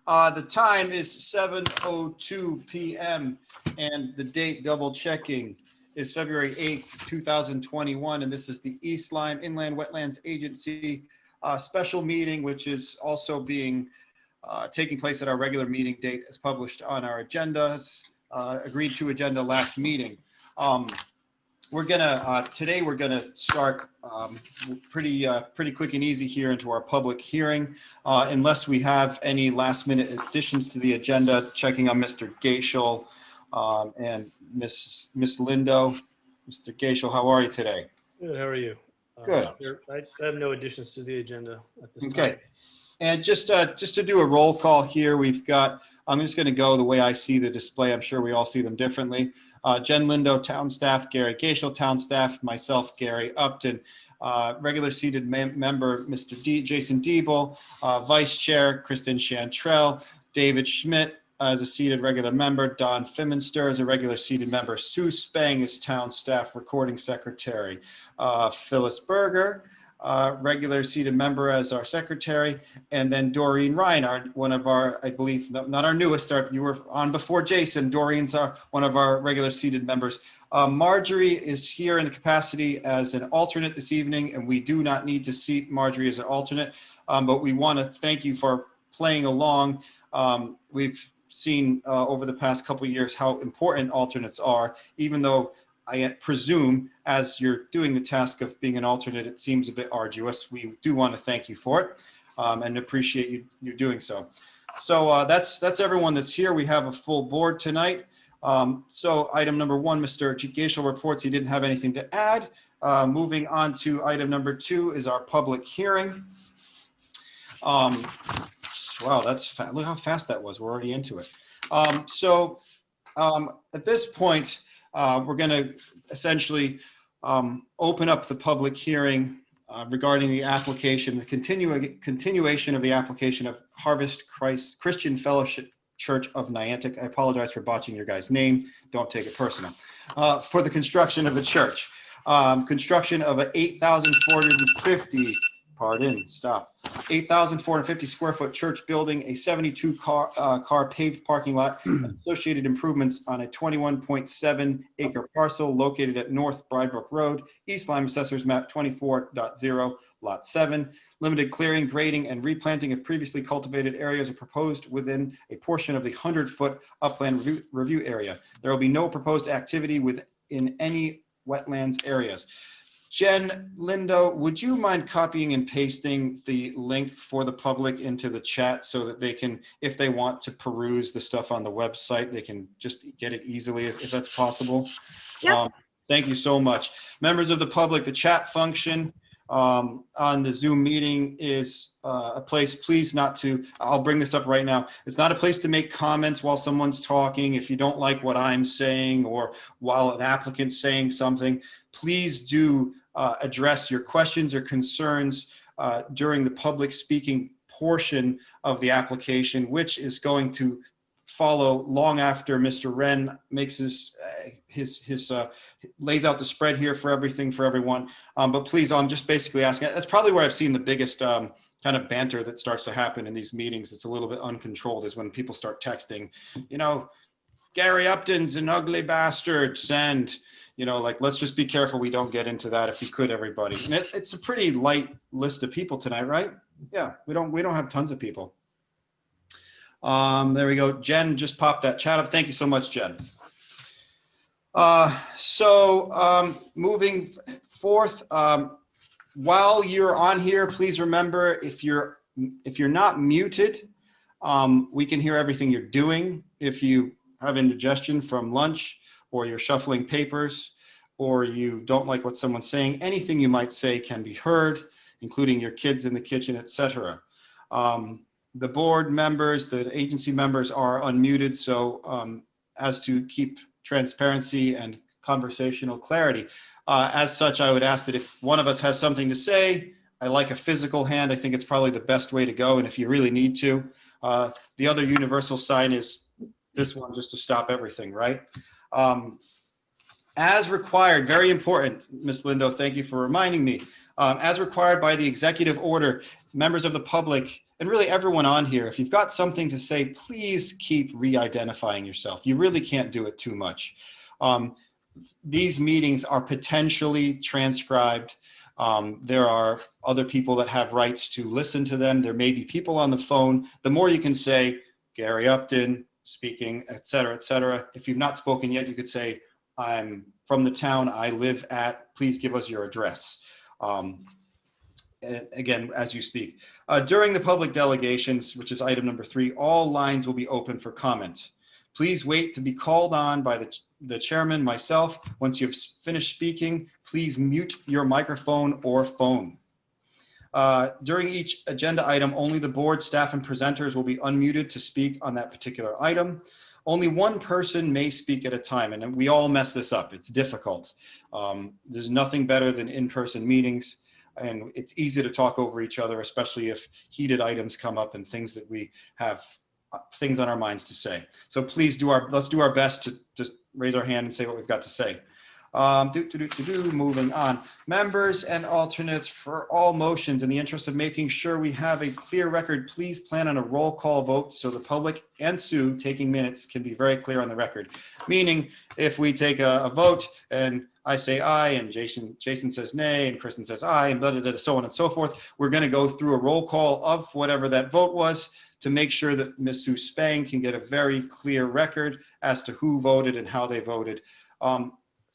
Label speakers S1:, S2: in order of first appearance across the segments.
S1: The time is 7:02 p.m. and the date, double checking, is February 8th, 2021, and this is the East Lyme Inland Wetlands Agency special meeting, which is also being taking place at our regular meeting date as published on our agenda, agreed to agenda last meeting. Today we're gonna start pretty quick and easy here into our public hearing, unless we have any last minute additions to the agenda. Checking on Mr. Gaishel and Miss Lindo. Mr. Gaishel, how are you today?
S2: Good. How are you?
S1: Good.
S2: I have no additions to the agenda at this time.
S1: Okay. And just to do a roll call here, we've got. I'm just going to go the way I see the display. I'm sure we all see them differently. Jen Lindo, town staff; Gary Gaishel, town staff; myself, Gary Upton; regular seated member, Mr. Jason Diebel; vice chair, Kristen Chantrell; David Schmidt as a seated regular member; Don Fiminster as a regular seated member; Sue Spang as town staff recording secretary; Phyllis Berger, regular seated member as our secretary, and then Doreen Ryan, one of our, I believe, not our newest, you were on before Jason. Doreen's one of our regular seated members. Marjorie is here in the capacity as an alternate this evening, and we do not need to seat Marjorie as an alternate, but we want to thank you for playing along. We've seen over the past couple of years how important alternates are, even though I presume, as you're doing the task of being an alternate, it seems a bit arduous. We do want to thank you for it and appreciate you doing so. So that's everyone that's here. We have a full board tonight. So item number one, Mr. Gaishel reports he didn't have anything to add. Moving on to item number two is our public hearing. Wow, look how fast that was. We're already into it. At this point, we're going to essentially open up the public hearing regarding the application, the continuation of the application of Harvest Christian Fellowship Church of Niantic. I apologize for botching your guys' name. Don't take it personal. For the construction of a church. Construction of an 8,450 square foot church building, a 72 car paved parking lot, and associated improvements on a 21.7 acre parcel located at North Bridebrook Road, East Lyme Assessors Map 24.0, Lot 7. Limited clearing, grading, and replanting of previously cultivated areas are proposed within a portion of the 100-foot upland review area. There will be no proposed activity within any wetlands areas. Jen Lindo, would you mind copying and pasting the link for the public into the chat so that they can, if they want to peruse the stuff on the website, they can just get it easily if that's possible?
S3: Yep.
S1: Thank you so much. Members of the public, the chat function on the Zoom meeting is a place, please not to, I'll bring this up right now, it's not a place to make comments while someone's talking. If you don't like what I'm saying or while an applicant's saying something, please do address your questions or concerns during the public speaking portion of the application, which is going to follow long after Mr. Wren makes lays out the spread here for everything for everyone. But please, I'm just basically asking, that's probably where I've seen the biggest kind of banter that starts to happen in these meetings. It's a little bit uncontrolled, is when people start texting, you know, Gary Upton's an ugly bastard, send. You know, like, let's just be careful we don't get into that if we could, everybody. And it's a pretty light list of people tonight, right? Yeah, we don't have tons of people. There we go. Jen just popped that chat up. Thank you so much, Jen. Moving forth, while you're on here, please remember, if you're not muted, we can hear everything you're doing. If you have indigestion from lunch, or you're shuffling papers, or you don't like what someone's saying, anything you might say can be heard, including your kids in the kitchen, etc. The board members, the agency members are unmuted, so as to keep transparency and conversational clarity. As such, I would ask that if one of us has something to say, I like a physical hand. I think it's probably the best way to go, and if you really need to. The other universal sign is this one, just to stop everything, right? As required, very important, Ms. Lindo, thank you for reminding me. As required by the executive order, members of the public, and really everyone on here, if you've got something to say, please keep re-identifying yourself. You really can't do it too much. These meetings are potentially transcribed. There are other people that have rights to listen to them. There may be people on the phone. The more you can say, Gary Upton speaking, et cetera, et cetera. If you've not spoken yet, you could say, I'm from the town I live at. Please give us your address. Again, as you speak. During the public delegations, which is item number 3, all lines will be open for comment. Please wait to be called on by the chairman, myself. Once you've finished speaking, please mute your microphone or phone. During each agenda item, only the board, staff, and presenters will be unmuted to speak on that particular item. Only one person may speak at a time, and we all mess this up. It's difficult. There's nothing better than in-person meetings, and it's easy to talk over each other, especially if heated items come up and things that we have things on our minds to say. So please let's do our best to just raise our hand and say what we've got to say. Moving on. Members and alternates for all motions, in the interest of making sure we have a clear record, please plan on a roll call vote so the public and Sue taking minutes can be very clear on the record. Meaning, if we take a vote and I say aye and Jason says nay and Kristen says aye and blah, blah, blah, so on and so forth, we're going to go through a roll call of whatever that vote was to make sure that Ms. Sue Spang can get a very clear record as to who voted and how they voted.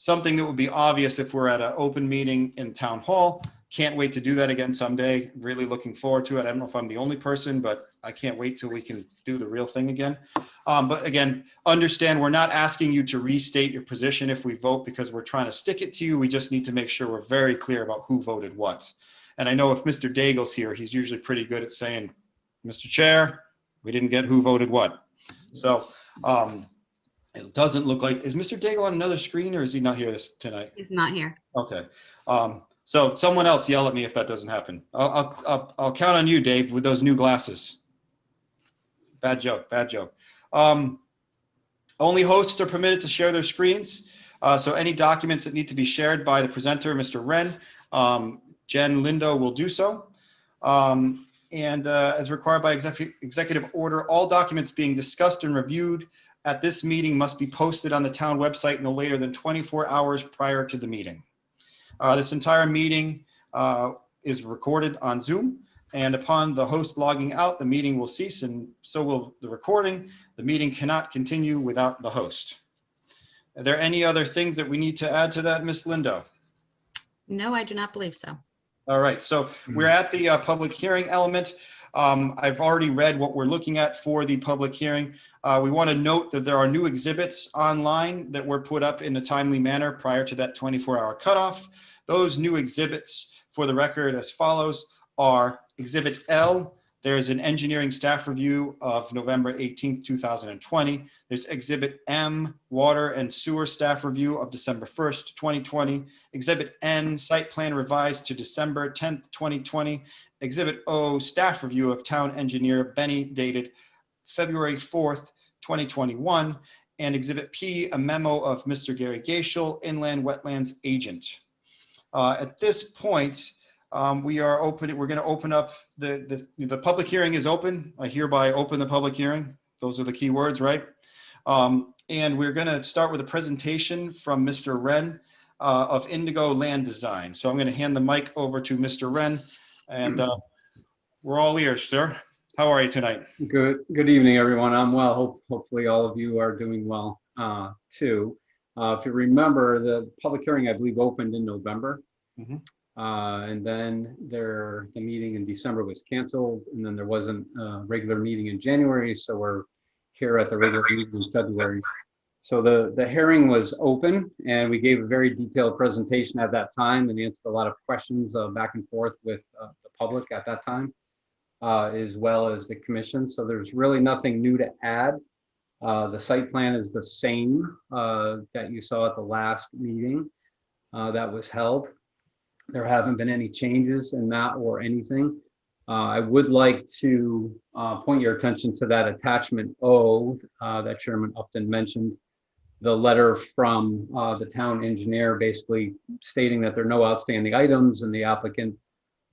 S1: Something that would be obvious if we're at an open meeting in town hall. Can't wait to do that again someday. Really looking forward to it. I don't know if I'm the only person, but I can't wait till we can do the real thing again. But again, understand we're not asking you to restate your position if we vote because we're trying to stick it to you. We just need to make sure we're very clear about who voted what. And I know if Mr. Daigle's here, he's usually pretty good at saying, Mr. Chair, we didn't get who voted what. So it doesn't look like, is Mr. Daigle on another screen or is he not here tonight?
S3: He's not here.
S1: Okay. So someone else yell at me if that doesn't happen. I'll count on you, Dave, with those new glasses. Bad joke, bad joke. Only hosts are permitted to share their screens. So any documents that need to be shared by the presenter, Mr. Wren, Jen Lindo will do so. And as required by executive order, all documents being discussed and reviewed at this meeting must be posted on the town website no later than 24 hours prior to the meeting. This entire meeting is recorded on Zoom, and upon the host logging out, the meeting will cease, and so will the recording. The meeting cannot continue without the host. Are there any other things that we need to add to that, Ms. Lindo?
S3: No, I do not believe so.
S1: All right, so we're at the public hearing element. I've already read what we're looking at for the public hearing. We want to note that there are new exhibits online that were put up in a timely manner prior to that 24-hour cutoff. Those new exhibits, for the record, as follows, are Exhibit L. There's an engineering staff review of November 18th, 2020. There's Exhibit M, water and sewer staff review of December 1st, 2020. Exhibit N, site plan revised to December 10th, 2020. Exhibit O, staff review of town engineer Benny dated February 4th, 2021. And Exhibit P, a memo of Mr. Gary Gaishel, inland wetlands agent. At this point, we're going to open up the public hearing is open. I hereby open the public hearing. Those are the key words, right? And we're going to start with a presentation from Mr. Wren of Indigo Land Design. So I'm going to hand the mic over to Mr. Wren, and we're all ears, sir. How are you tonight?
S4: Good evening, everyone. I'm well. Hopefully all of you are doing well too. If you remember, the public hearing, I believe, opened in November.
S1: Mm-hmm.
S4: And then the meeting in December was canceled, and then there wasn't a regular meeting in January, so we're here at the regular meeting in February. So the hearing was open, and we gave a very detailed presentation at that time and answered a lot of questions back and forth with the public at that time, as well as the commission. So there's really nothing new to add. The site plan is the same that you saw at the last meeting that was held. There haven't been any changes in that or anything. I would like to point your attention to that attachment O that Chairman Upton mentioned, the letter from the town engineer basically stating that there are no outstanding items and the applicant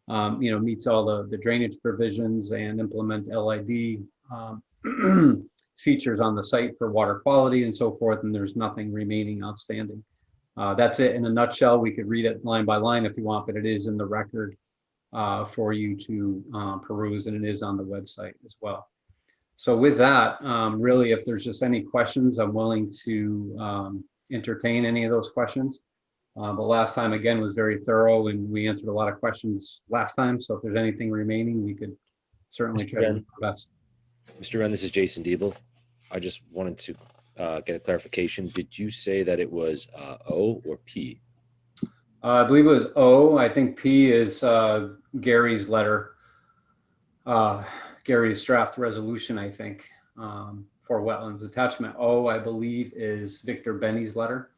S4: meets all the drainage provisions and implement LID features on the site for water quality and so forth, and there's nothing remaining outstanding. That's it in a nutshell. We could read it line by line if you want, but it is in the record for you to peruse, and it is on the website as well. So with that, really, if there's just any questions, I'm willing to entertain any of those questions. But last time, again, was very thorough, and we answered a lot of questions last time. So if there's anything remaining, we could certainly try to do our best.
S5: Mr. Wren, this is Jason Diebel. I just wanted to get a clarification. Did you say that it was O or P?
S4: I believe it was O. I think P is Gary's letter, Gary's draft resolution, I think, for wetlands. Attachment O, I believe, is Victor Benny's letter.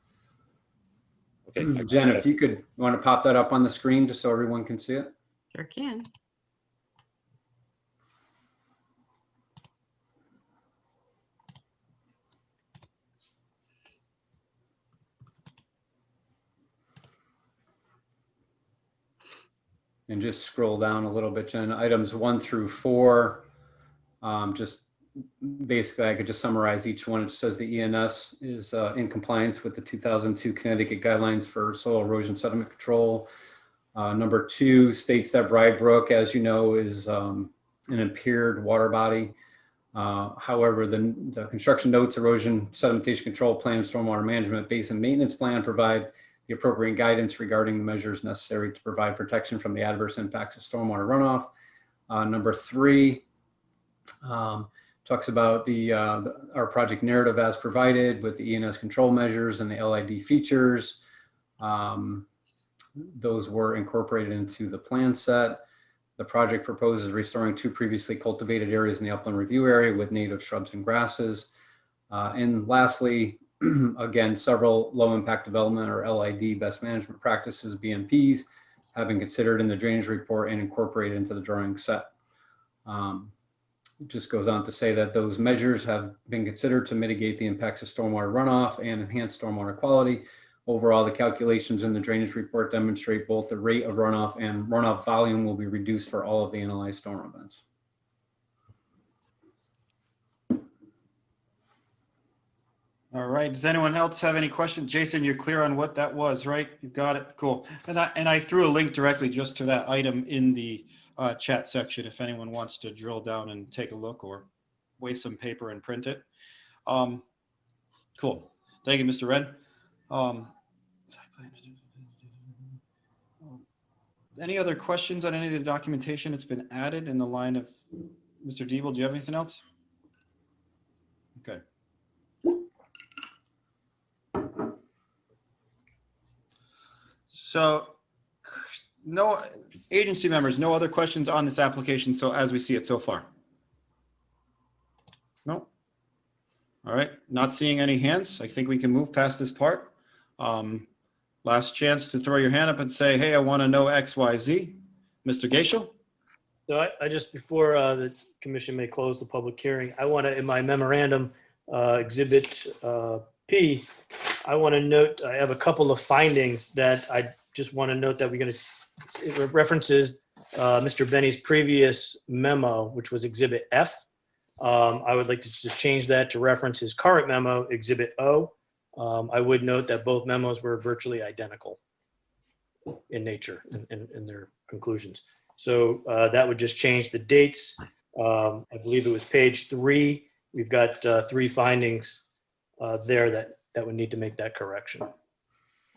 S5: Okay.
S4: Jen, if you want to pop that up on the screen just so everyone can see it.
S3: Sure can.
S4: And just scroll down a little bit, Jen. Items 1 through 4, just basically I could just summarize each one. It says the ENS is in compliance with the 2002 Connecticut guidelines for soil erosion sediment control. Number 2 states that Bride Brook, as you know, is an impaired water body. However, the construction notes, erosion sedimentation control plan, stormwater management basin maintenance plan provide the appropriate guidance regarding the measures necessary to provide protection from the adverse impacts of stormwater runoff. Number 3 talks about our project narrative as provided with the ENS control measures and the LID features. Those were incorporated into the plan set. The project proposes restoring 2 previously cultivated areas in the upland review area with native shrubs and grasses. And lastly, again, several low impact development or LID best management practices, BMPs, have been considered in the drainage report and incorporated into the drawing set. It just goes on to say that those measures have been considered to mitigate the impacts of stormwater runoff and enhance stormwater quality. Overall, the calculations in the drainage report demonstrate both the rate of runoff and runoff volume will be reduced for all of the analyzed storm events.
S1: All right. Does anyone else have any questions? Jason, you're clear on what that was, right? You got it. Cool. And I threw a link directly just to that item in the chat section if anyone wants to drill down and take a look or waste some paper and print it. Cool. Thank you, Mr. Wren. Any other questions on any of the documentation that's been added in the line of Mr. Diebel? Do you have anything else? Okay. So no agency members, no other questions on this application. So as we see it so far. No. All right. Not seeing any hands. I think we can move past this part. Last chance to throw your hand up and say, hey, I want to know X, Y, Z. Mr. Gaishel?
S2: So I just, before the commission may close the public hearing, I want to, in my memorandum, exhibit P, I want to note, I have a couple of findings that I just want to note that it references Mr. Benny's previous memo, which was exhibit F. I would like to just change that to reference his current memo, exhibit O. I would note that both memos were virtually identical in nature in their conclusions. So that would just change the dates. I believe it was page 3. We've got 3 findings there that would need to make that correction.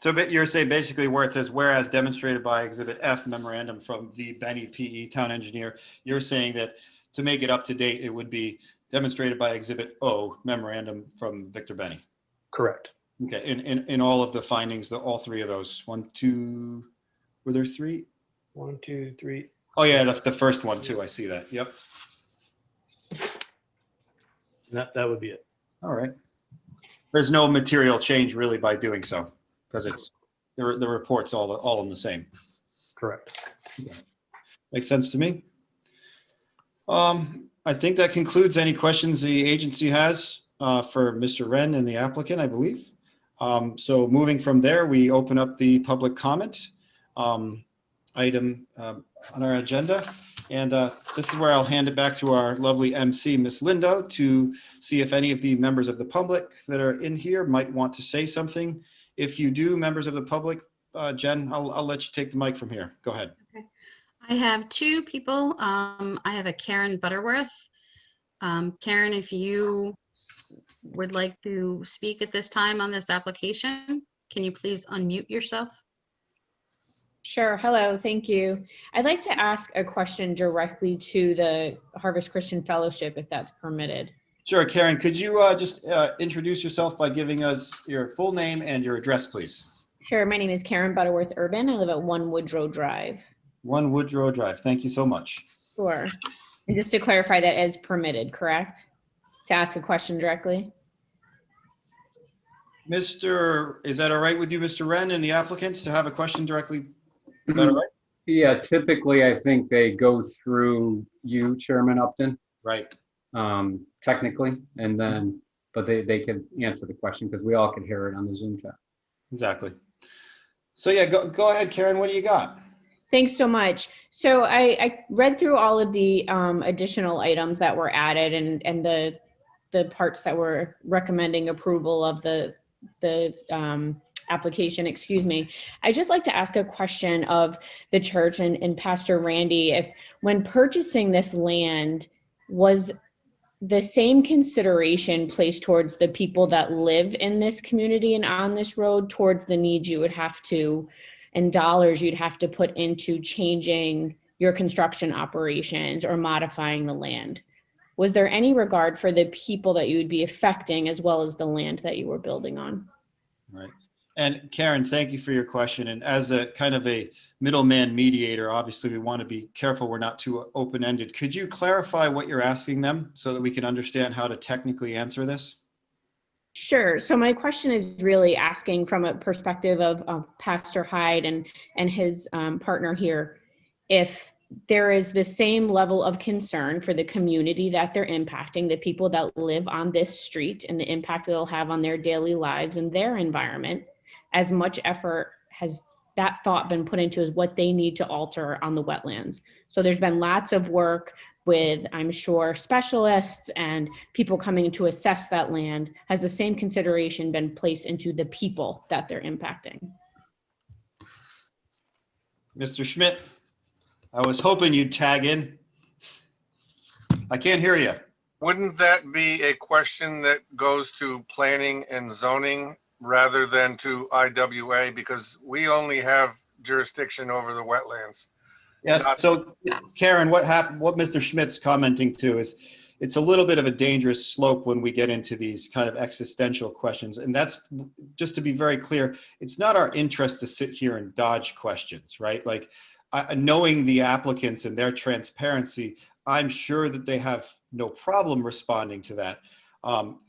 S1: So you're saying basically where it says, whereas demonstrated by exhibit F memorandum from the Benny PE town engineer, you're saying that to make it up to date, it would be demonstrated by exhibit O memorandum from Victor Benny.
S2: Correct.
S1: Okay, in all of the findings, all 3 of those, 1, 2, were there 3?
S2: 1, 2, 3.
S1: Oh yeah, the first one too, I see that, yep.
S2: That would be it.
S1: All right. There's no material change really by doing so, because it's, the report's all in the same.
S2: Correct.
S1: Makes sense to me. I think that concludes any questions the agency has for Mr. Wren and the applicant, I believe. So moving from there, we open up the public comment. on our agenda. And this is where I'll hand it back to our lovely MC, Miss Lindo, to see if any of the members of the public that are in here might want to say something. If you do, members of the public, Jen, I'll let you take the mic from here. Go ahead.
S3: Okay. I have two people. I have a Karen Butterworth. Karen, if you would like to speak at this time on this application, can you please unmute yourself?
S6: Sure. Hello. Thank you. I'd like to ask a question directly to the Harvest Christian Fellowship, if that's permitted.
S1: Sure, Karen, could you just introduce yourself by giving us your full name and your address, please?
S6: Sure. My name is Karen Butterworth Urban. I live at 1 Woodrow Drive.
S1: 1 Woodrow Drive. Thank you so much.
S6: Sure. And just to clarify, that is permitted, correct? To ask a question directly?
S1: Is that all right with you, Mr. Wren, and the applicants to have a question directly? Is that all right?
S4: Yeah, typically I think they go through you, Chairman Upton,
S1: Right.
S4: technically, and then, but they can answer the question because we all can hear it on the Zoom chat.
S1: Exactly. So yeah, go ahead, Karen. What do you got?
S6: Thanks so much. So I read through all of the additional items that were added and the parts that were recommending approval of the application, excuse me. I'd just like to ask a question of the church and Pastor Randy, if when purchasing this land, was the same consideration placed towards the people that live in this community and on this road towards the needs you would have to, and dollars you'd have to put into changing your construction operations or modifying the land? Was there any regard for the people that you would be affecting as well as the land that you were building on?
S1: Right. And Karen, thank you for your question. And as a kind of a middleman mediator, obviously we want to be careful we're not too open-ended. Could you clarify what you're asking them so that we can understand how to technically answer this?
S6: Sure. So my question is really asking from a perspective of Pastor Hyde and his partner here, if there is the same level of concern for the community that they're impacting, the people that live on this street and the impact they'll have on their daily lives and their environment, as much effort has that thought been put into is what they need to alter on the wetlands. So there's been lots of work with, I'm sure, specialists and people coming to assess that land. Has the same consideration been placed into the people that they're impacting?
S1: Mr. Schmidt, I was hoping you'd tag in. I can't hear you.
S7: Wouldn't that be a question that goes to planning and zoning rather than to IWA? Because we only have jurisdiction over the wetlands.
S1: Yes, so Karen, what Mr. Schmidt's commenting to is it's a little bit of a dangerous slope when we get into these kind of existential questions. And that's, just to be very clear, it's not our interest to sit here and dodge questions, right? Like, knowing the applicants and their transparency, I'm sure that they have no problem responding to that.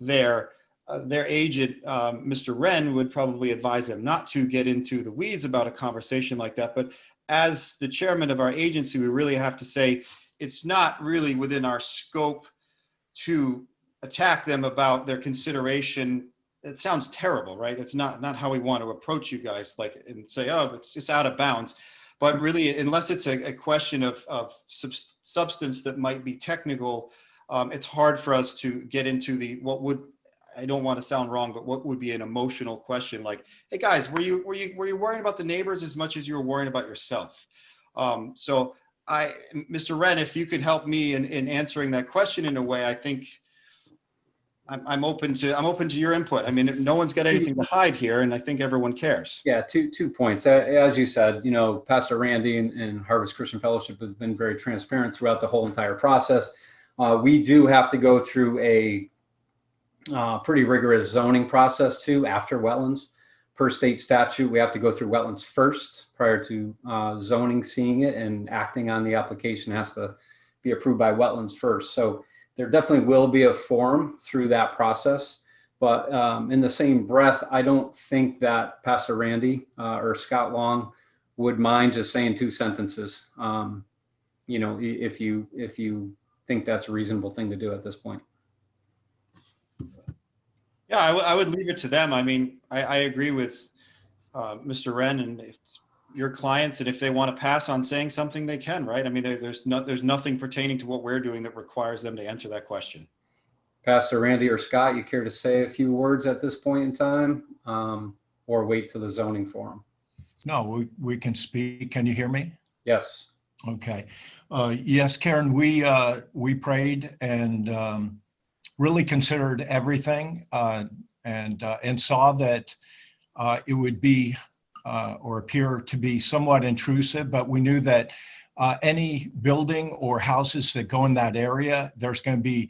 S1: Their agent, Mr. Wren, would probably advise them not to get into the weeds about a conversation like that. But as the chairman of our agency, we really have to say it's not really within our scope to attack them about their consideration. It sounds terrible, right? It's not how we want to approach you guys, like, and say, oh, it's just out of bounds. But really, unless it's a question of substance that might be technical, it's hard for us to get into what would, I don't want to sound wrong, but what would be an emotional question like, hey guys, were you worrying about the neighbors as much as you were worrying about yourself? So Mr. Wren, if you could help me in answering that question in a way, I think I'm open to your input. I mean, no one's got anything to hide here, and I think everyone cares.
S4: Yeah, two points. As you said, you know, Pastor Randy and Harvest Christian Fellowship has been very transparent throughout the whole entire process. We do have to go through a pretty rigorous zoning process too after wetlands. Per state statute, we have to go through wetlands first prior to zoning seeing it, and acting on the application has to be approved by wetlands first. So there definitely will be a form through that process. But in the same breath, I don't think that Pastor Randy or Scott Long would mind just saying 2 sentences. You know, if you think that's a reasonable thing to do at this point. Yeah,
S1: I would leave it to them. I mean, I agree with Mr. Wren, and your clients, and if they want to pass on saying something, they can, right? I mean, there's nothing pertaining to what we're doing that requires them to answer that question.
S4: Pastor Randy or Scott, you care to say a few words at this point in time, or wait till the zoning forum?
S8: No, we can speak. Can you hear me?
S4: Yes.
S8: Okay. Yes, Karen, we prayed and really considered everything and saw that it would be or appear to be somewhat intrusive, but we knew that any building or houses that go in that area, there's going to be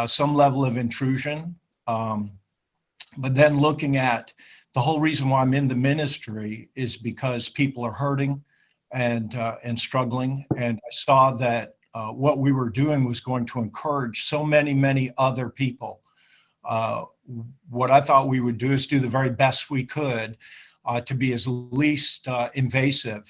S8: some level of intrusion. But then looking at the whole reason why I'm in the ministry is because people are hurting and struggling. And I saw that what we were doing was going to encourage so many other people. What I thought we would do is do the very best we could to be as least invasive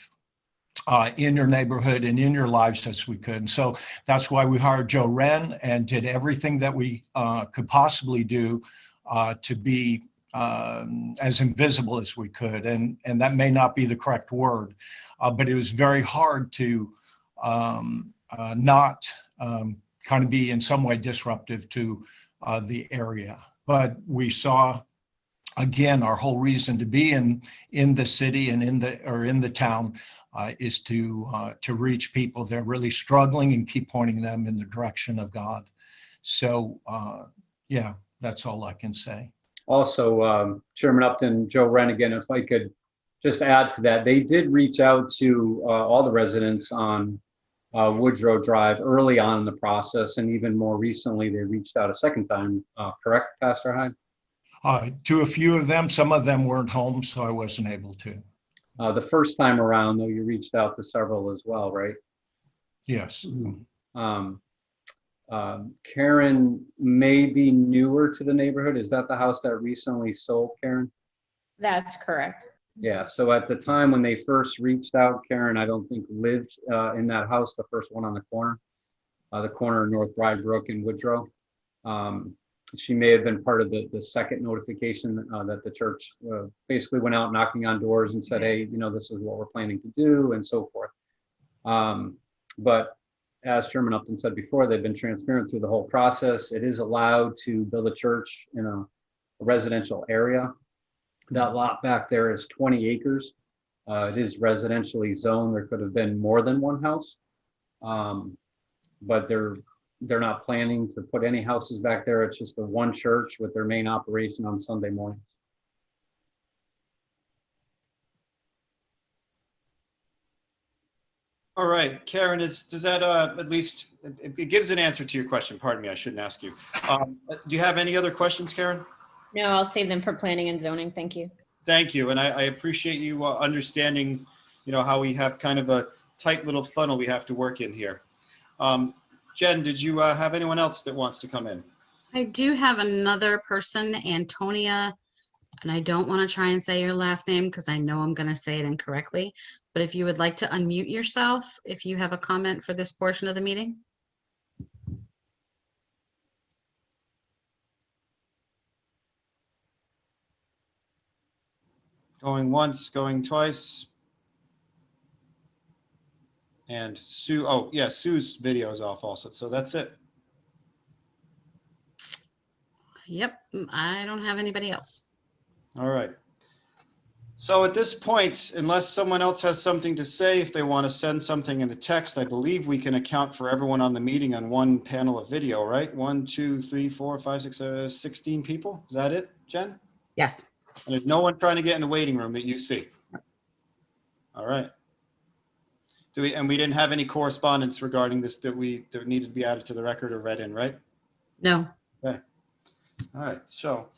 S8: in your neighborhood and in your lives as we could. And so that's why we hired Joe Wren and did everything that we could possibly do to be as invisible as we could. And that may not be the correct word, but it was very hard to not kind of be in some way disruptive to the area. But we saw, again, our whole reason to be in the city and in the town is to reach people that are really struggling and keep pointing them in the direction of God. So yeah, that's all I can say.
S4: Also, Chairman Upton, Joe Wren again, if I could just add to that, they did reach out to all the residents on Woodrow Drive early on in the process, and even more recently, they reached out a second time. Correct, Pastor Hyde?
S8: To a few of them, some of them weren't home, so I wasn't able to.
S4: The first time around, though, you reached out to several as well, right?
S8: Yes.
S4: Karen may be newer to the neighborhood. Is that the house that recently sold, Karen?
S6: That's correct.
S4: Yeah, so at the time when they first reached out, Karen, I don't think lived in that house, the first one on the corner of North Bride-Brook and Woodrow. She may have been part of the second notification that the church basically went out knocking on doors and said, hey, this is what we're planning to do and so forth. But as Chairman Upton said before, they've been transparent through the whole process. It is allowed to build a church in a residential area. That lot back there is 20 acres. It is residentially zoned. There could have been more than one house, but they're not planning to put any houses back there. It's just the one church with their main operation on Sunday mornings.
S1: All right, Karen, does that at least, it gives an answer to your question. Pardon me, I shouldn't ask you. Do you have any other questions, Karen?
S6: No, I'll save them for planning and zoning. Thank you.
S1: Thank you, and I appreciate you understanding, how we have kind of a tight little funnel we have to work in here. Jen, did you have anyone else that wants to come in?
S3: I do have another person, Antonia, and I don't want to try and say your last name because I know I'm going to say it incorrectly. But if you would like to unmute yourself, if you have a comment for this portion of the meeting.
S1: Going once, going twice. And Sue, oh yeah, Sue's video is off also, so that's it.
S3: Yep, I don't have anybody else.
S1: All right. So at this point, unless someone else has something to say, if they want to send something in the text, I believe we can account for everyone on the meeting on one panel of video, right? 1, 2, 3, 4, 5, 6, 16 people. Is that it, Jen?
S3: Yes.
S1: And there's no one trying to get in the waiting room that you see. All right. And we didn't have any correspondence regarding this that needed to be added to the record or read in, right?
S3: No.
S1: Okay. All right. So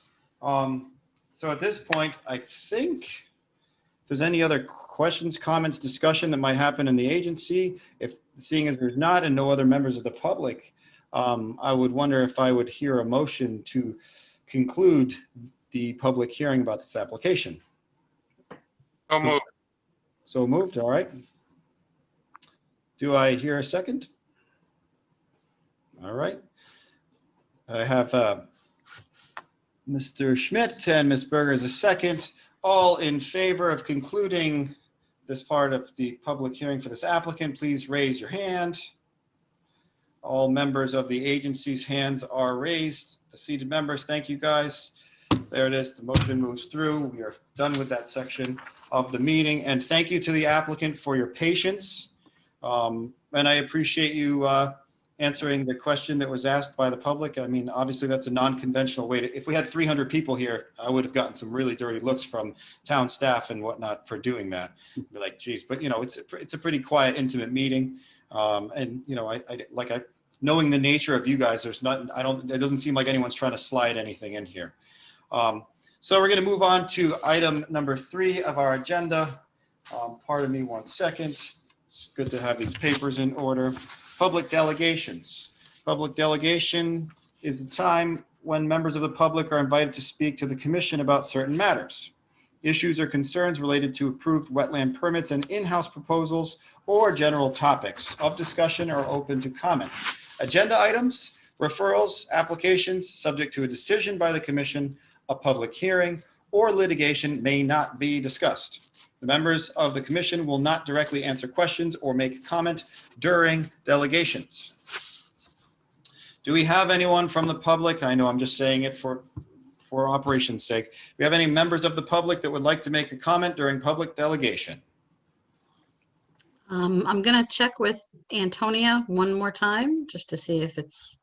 S1: at this point, I think if there's any other questions, comments, discussion that might happen in the agency, seeing as there's not and no other members of the public, I would wonder if I would hear a motion to conclude the public hearing about this application.
S7: So moved.
S1: So moved. All right. Do I hear a second? All right. I have Mr. Schmidt and Ms. Berger as a second. All in favor of concluding this part of the public hearing for this applicant, please raise your hand. All members of the agency's hands are raised. The seated members, thank you guys. There it is. The motion moves through. We are done with that section of the meeting. And thank you to the applicant for your patience. And I appreciate you answering the question that was asked by the public. I mean, obviously, that's a non-conventional way to, if we had 300 people here, I would have gotten some really dirty looks from town staff and whatnot for doing that. Be like, geez, but you know, it's a pretty quiet, intimate meeting. And you know, knowing the nature of you guys, there's not, it doesn't seem like anyone's trying to slide anything in here. So we're going to move on to item number 3 of our agenda. Pardon me 1 second. It's good to have these papers in order. Public delegations. Public delegation is the time when members of the public are invited to speak to the commission about certain matters. Issues or concerns related to approved wetland permits and in-house proposals or general topics of discussion are open to comment. Agenda items, referrals, applications subject to a decision by the commission, a public hearing, or litigation may not be discussed. The members of the commission will not directly answer questions or make comment during delegations. Do we have anyone from the public? I know I'm just saying it for operation's sake. Do we have any members of the public that would like to make a comment during public delegation?
S3: I'm going to check with Antonia one more time just to see if it's.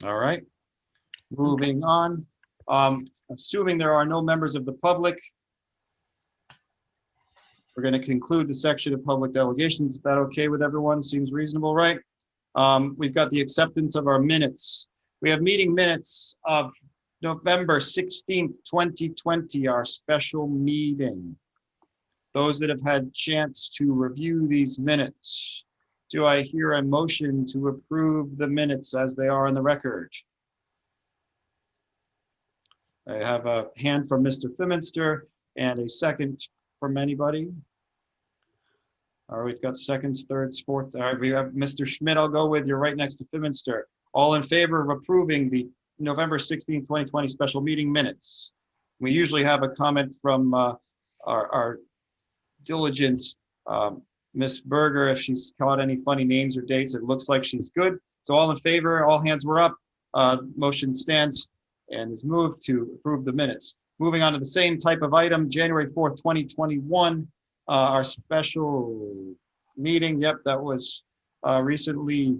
S1: All right. Moving on. Assuming there are no members of the public, we're going to conclude the section of public delegations. Is that okay with everyone? Seems reasonable, right? We've got the acceptance of our minutes. We have meeting minutes of November 16th, 2020, our special meeting. Those that have had chance to review these minutes, do I hear a motion to approve the minutes as they are in the record? I have a hand from Mr. Fiminster and a second from anybody. All right, we've got seconds, thirds, fourths. All right, we have Mr. Schmidt. I'll go with. You're right next to Fiminster. All in favor of approving the November 16, 2020 special meeting minutes? We usually have a comment from our diligent Miss Berger. If she's caught any funny names or dates, it looks like she's good. So all in favor, all hands were up. Motion stands and is moved to approve the minutes. Moving on to the same type of item, January 4th, 2021, our special meeting. Yep, that was recently.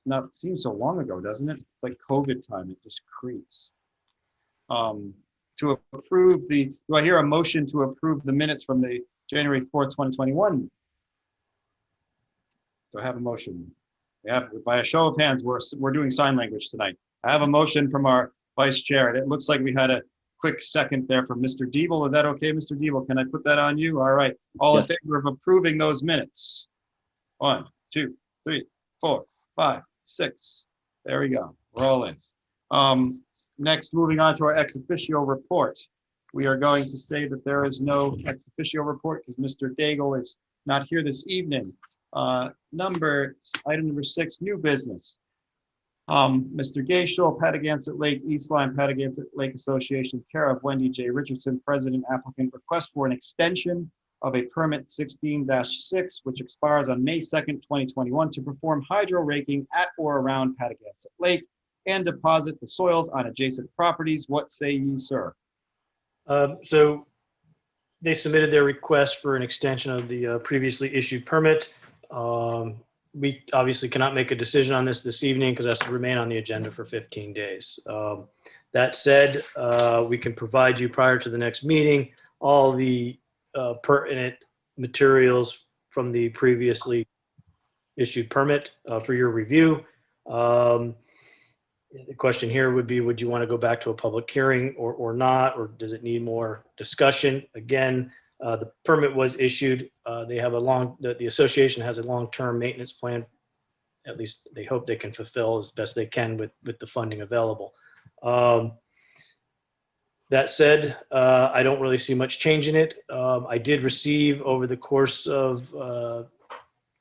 S1: It seems so long ago, doesn't it? It's like COVID time. It just creeps. To approve do I hear a motion to approve the minutes from the January 4th, 2021? Do I have a motion? Yeah, by a show of hands, we're doing sign language tonight. I have a motion from our vice chair. It looks like we had a quick second there from Mr. Diebel. Is that okay, Mr. Diebel? Can I put that on you? All right. All in favor of approving those minutes? 1, 2, 3, 4, 5, 6. There we go. We're all in. Next, moving on to our ex officio report. We are going to say that there is no ex officio report because Mr. Daigle is not here this evening. Item number 6, new business. Mr. Gaishel, Patagonia Lake, East Lyme Patagonia Lake Association, care of Wendy J. Richardson, President, applicant, request for an extension of a permit 16-6, which expires on May 2nd, 2021, to perform hydro raking at or around Patagonia Lake and deposit the soils on adjacent properties. What say you, sir?
S2: So they submitted their request for an extension of the previously issued permit. We obviously cannot make a decision on this evening because it has to remain on the agenda for 15 days. That said, we can provide you prior to the next meeting all the pertinent materials from the previously issued permit for your review. The question here would be, would you want to go back to a public hearing or not, or does it need more discussion? Again, the permit was issued. They have the association has a long-term maintenance plan. At least they hope they can fulfill as best they can with the funding available. That said, I don't really see much change in it. I did receive over the course of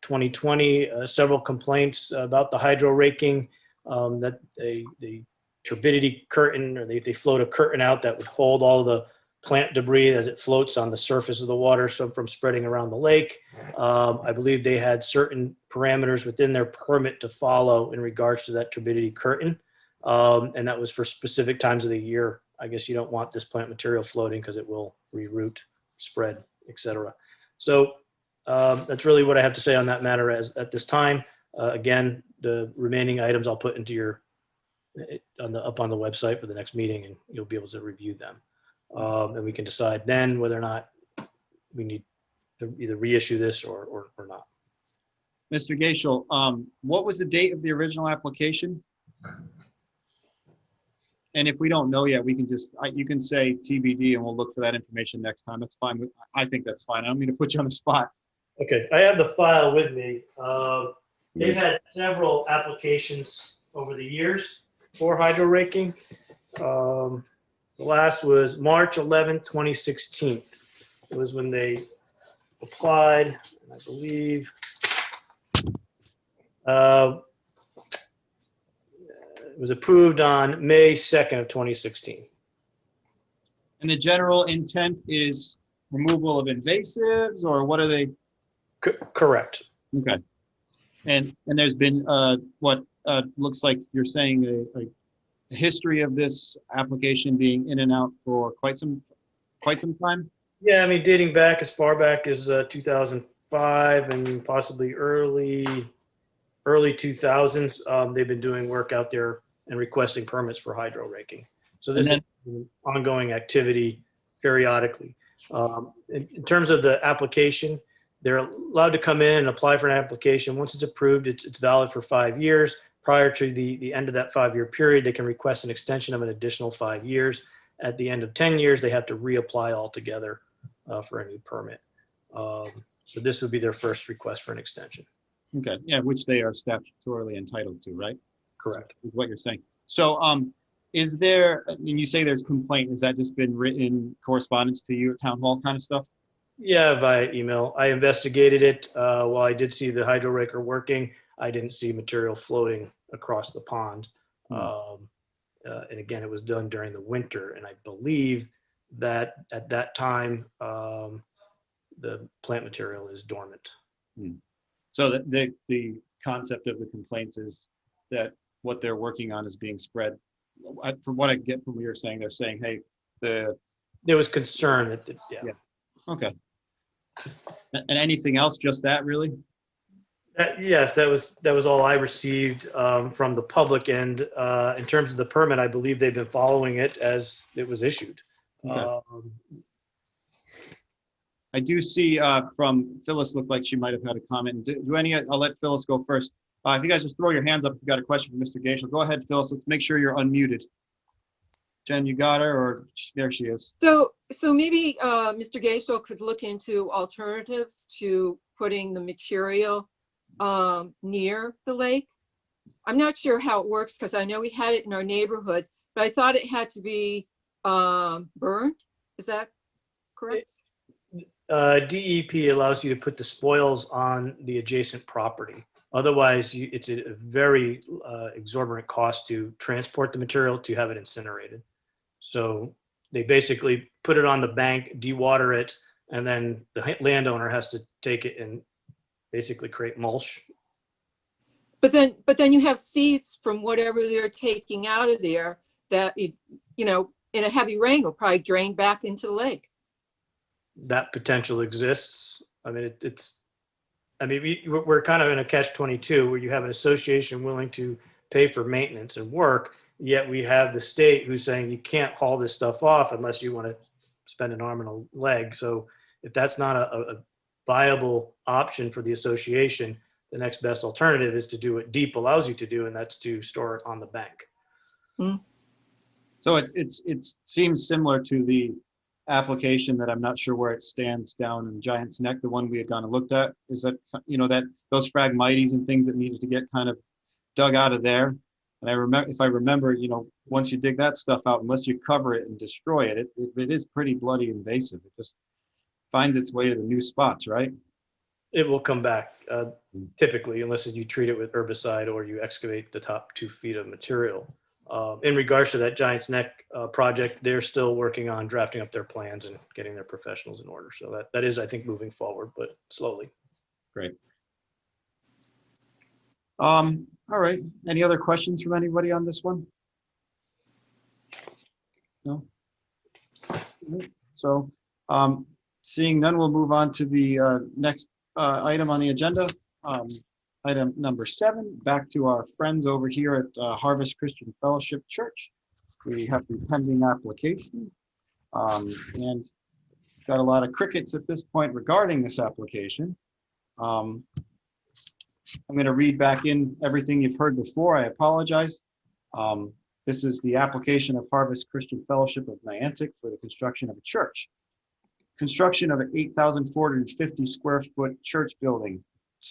S2: 2020 several complaints about the hydro raking, that they turbidity curtain, or they float a curtain out that would hold all the plant debris as it floats on the surface of the water, so from spreading around the lake. I believe they had certain parameters within their permit to follow in regards to that turbidity curtain. And that was for specific times of the year. I guess you don't want this plant material floating because it will reroot, spread, etc. So that's really what I have to say on that matter at this time. Again, the remaining items I'll put into your up on the website for the next meeting, and you'll be able to review them. And we can decide then whether or not we need to either reissue this or not.
S1: Mr. Gaishel, what was the date of the original application? And if we don't know yet, we can just, you can say TBD and we'll look for that information next time. That's fine. I think that's fine. I don't mean to put you on the spot.
S2: Okay, I have the file with me. They've had several applications over the years for hydro raking. The last was March 11th, 2016. It was when they applied, and I believe it was approved on May 2nd of 2016.
S1: And the general intent is removal of invasives, or what are they?
S2: Correct.
S1: Okay. And there's been what looks like you're saying a history of this application being in and out for quite some time.
S2: Yeah, I mean, dating back as far back as 2005 and possibly early 2000s, they've been doing work out there and requesting permits for hydro raking. So this is an ongoing activity periodically. In terms of the application, they're allowed to come in and apply for an application. Once it's approved, it's valid for 5 years. Prior to the end of that 5-year period, they can request an extension of an additional 5 years. At the end of 10 years, they have to reapply altogether for a new permit. So this would be their first request for an extension.
S1: Okay, yeah, which they are statutorily entitled to, right?
S2: Correct.
S1: Is what you're saying. So, is there, when you say there's complaint, has that just been written correspondence to you at town hall kind of stuff?
S2: Yeah, via email. I investigated it. While I did see the hydro raker working, I didn't see material floating across the pond. And again, it was done during the winter, and I believe that at that time, the plant material is dormant.
S1: So the concept of the complaints is that what they're working on is being spread. From what I get from what you're saying, they're saying, hey,
S2: there was concern that, yeah.
S1: Okay. And anything else? Just that, really?
S2: Yes, that was all I received from the public end. In terms of the permit, I believe they've been following it as it was issued.
S1: Okay. I do see from Phyllis, looked like she might have had a comment. I'll let Phyllis go first. If you guys just throw your hands up if you've got a question for Mr. Gaishel. Go ahead, Phyllis. Let's make sure you're unmuted. Jen, you got her, or there she is.
S9: So maybe Mr. Gaishel could look into alternatives to putting the material near the lake. I'm not sure how it works because I know we had it in our neighborhood, but I thought it had to be burned. Is that correct?
S2: DEP allows you to put the spoils on the adjacent property. Otherwise, it's a very exorbitant cost to transport the material to have it incinerated. So they basically put it on the bank, dewater it, and then the landowner has to take it and basically create mulch.
S9: But then you have seeds from whatever they're taking out of there that, in a heavy rain will probably drain back into the lake.
S2: That potential exists. I mean, we're kind of in a catch-22 where you have an association willing to pay for maintenance and work, yet we have the state who's saying you can't haul this stuff off unless you want to spend an arm and a leg. So if that's not a viable option for the association, the next best alternative is to do what DEEP allows you to do, and that's to store it on the bank.
S1: So it seems similar to the application that I'm not sure where it stands down in Giant's Neck, the one we had gone and looked at. Is that, that those phragmites and things that needed to get kind of dug out of there. And if I remember, once you dig that stuff out, unless you cover it and destroy it, it is pretty bloody invasive. It just finds its way to the new spots, right?
S2: It will come back typically, unless you treat it with herbicide or you excavate the top 2 feet of material. In regards to that Giant's Neck project, they're still working on drafting up their plans and getting their professionals in order. So that is, I think, moving forward, but slowly.
S4: Great.
S1: All right. Any other questions from anybody on this one? No? So, seeing none, we'll move on to the next item on the agenda. Item number 7, back to our friends over here at Harvest Christian Fellowship Church. We have the pending application, and got a lot of crickets at this point regarding this application. I'm going to read back in everything you've heard before. I apologize. This is the application of Harvest Christian Fellowship of Niantic for the construction of a church. Construction of an 8,450 square foot church building,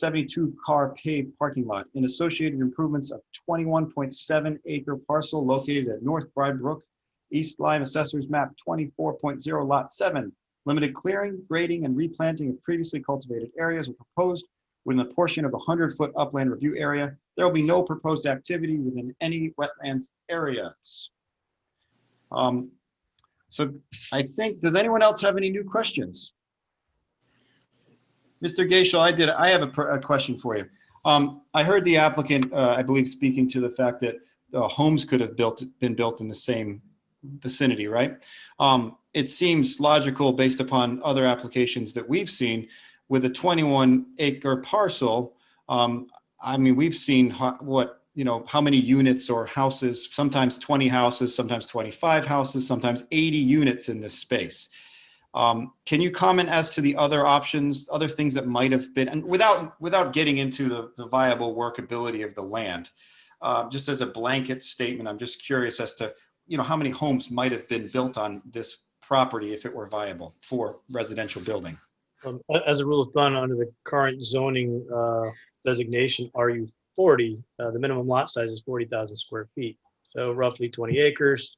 S1: 72-car paved parking lot, and associated improvements of 21.7 acre parcel located at North Bride Brook, East Lyme Assessors Map 24.0 Lot 7. Limited clearing, grading, and replanting of previously cultivated areas are proposed within a portion of a 100-foot upland review area. There will be no proposed activity within any wetlands areas. So I think, does anyone else have any new questions? Mr. Gaishel, I have a question for you. I heard the applicant, I believe, speaking to the fact that homes could have been built in the same vicinity, right? It seems logical based upon other applications that we've seen with a 21-acre parcel. I mean, we've seen how many units or houses, sometimes 20 houses, sometimes 25 houses, sometimes 80 units in this space. Can you comment as to the other options, other things that might have been, and without getting into the viable workability of the land, just as a blanket statement, I'm just curious as to, how many homes might have been built on this property if it were viable for residential building?
S2: As a rule of thumb, under the current zoning designation RU40, the minimum lot size is 40,000 square feet. So roughly 20 acres.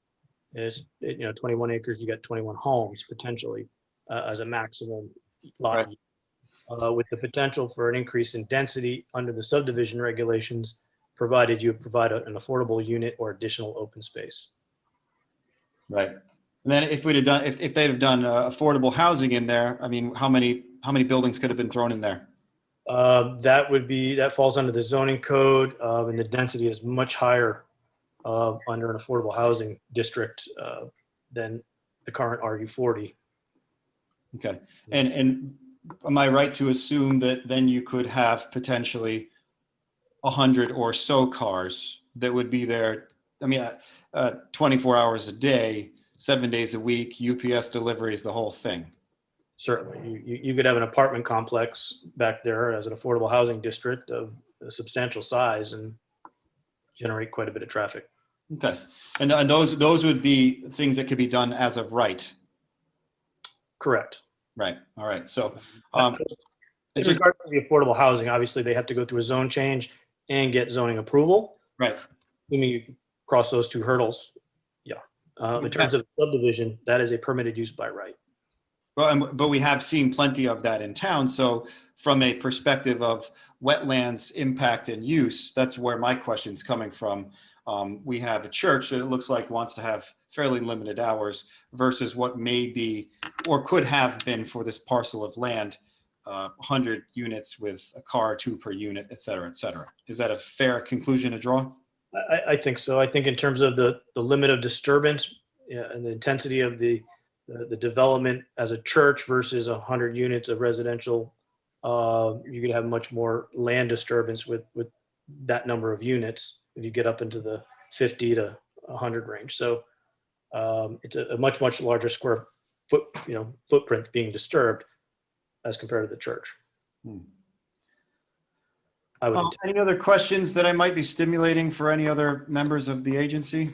S2: Is 21 acres, you got 21 homes potentially as a maximum lot. Right. With the potential for an increase in density under the subdivision regulations, provided you provide an affordable unit or additional open space. Right.
S1: And then if they'd have done affordable housing in there, I mean, how many buildings could have been thrown in there?
S2: That falls under the zoning code, and the density is much higher under an affordable housing district than the current RU40.
S1: Okay. And am I right to assume that then you could have potentially 100 or so cars that would be there, 24 hours a day, 7 days a week, UPS deliveries, the whole thing?
S2: Certainly. You could have an apartment complex back there as an affordable housing district of a substantial size and generate quite a bit of traffic.
S1: Okay. And those would be things that could be done as of right?
S2: Correct.
S1: Right. All right. So
S2: in regard to the affordable housing, obviously they have to go through a zone change and get zoning approval.
S1: Right.
S2: Assuming you cross those two hurdles. Yeah. In terms of subdivision, that is a permitted use by right.
S1: Well, but we have seen plenty of that in town. So from a perspective of wetlands impact and use, that's where my question's coming from. We have a church that it looks like wants to have fairly limited hours versus what may be or could have been for this parcel of land, 100 units with a car or two per unit, et cetera, et cetera. Is that a fair conclusion to draw?
S2: I think so. I think in terms of the limit of disturbance and the intensity of the development as a church versus 100 units of residential, you could have much more land disturbance with that number of units if you get up into the 50 to 100 range. So it's a much larger square footprint being disturbed as compared to the church.
S1: Any other questions that I might be stimulating for any other members of the agency?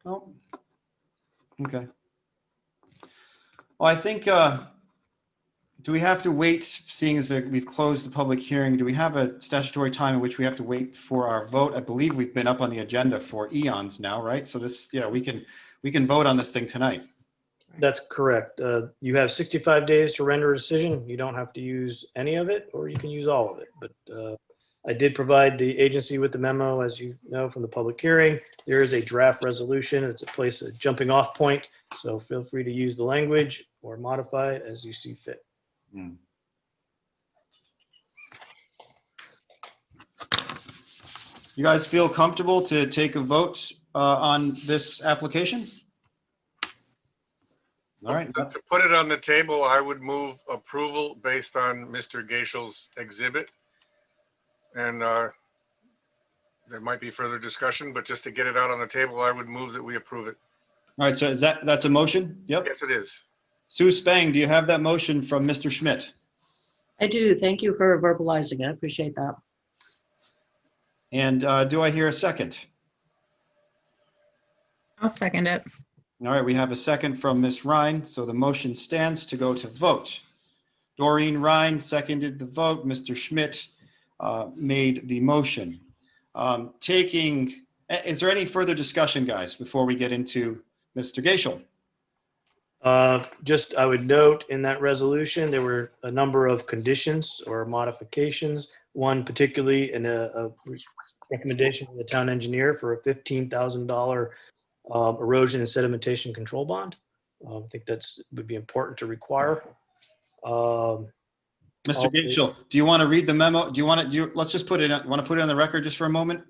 S1: No? Okay. Well, I think, do we have to wait, seeing as we've closed the public hearing, do we have a statutory time in which we have to wait for our vote? I believe we've been up on the agenda for eons now, right? So this, we can vote on this thing tonight.
S2: That's correct. You have 65 days to render a decision. You don't have to use any of it, or you can use all of it. But I did provide the agency with the memo, as you know, from the public hearing. There is a draft resolution. It's a place, a jumping off point. So feel free to use the language or modify it as you see fit.
S1: You guys feel comfortable to take a vote on this application? All right.
S7: To put it on the table, I would move approval based on Mr. Gaishel's exhibit. And there might be further discussion, but just to get it out on the table, I would move that we approve it.
S1: All right, so that's a motion? Yep.
S7: Yes, it is.
S1: Sue Spang, do you have that motion from Mr. Schmidt?
S10: I do. Thank you for verbalizing it. I appreciate that.
S1: And do I hear a second?
S6: I'll second it.
S1: All right, we have a second from Ms. Ryan, so the motion stands to go to vote. Doreen Ryan seconded the vote. Mr. Schmidt made the motion. Is there any further discussion, guys, before we get into Mr. Gaishel?
S2: Just, I would note in that resolution, there were a number of conditions or modifications. One particularly in a recommendation from the town engineer for a $15,000 erosion and sedimentation control bond. I think would be important to require.
S1: Mr. Gaishel, do you want to read the memo? Let's just put it, want to put it on the record just for a moment?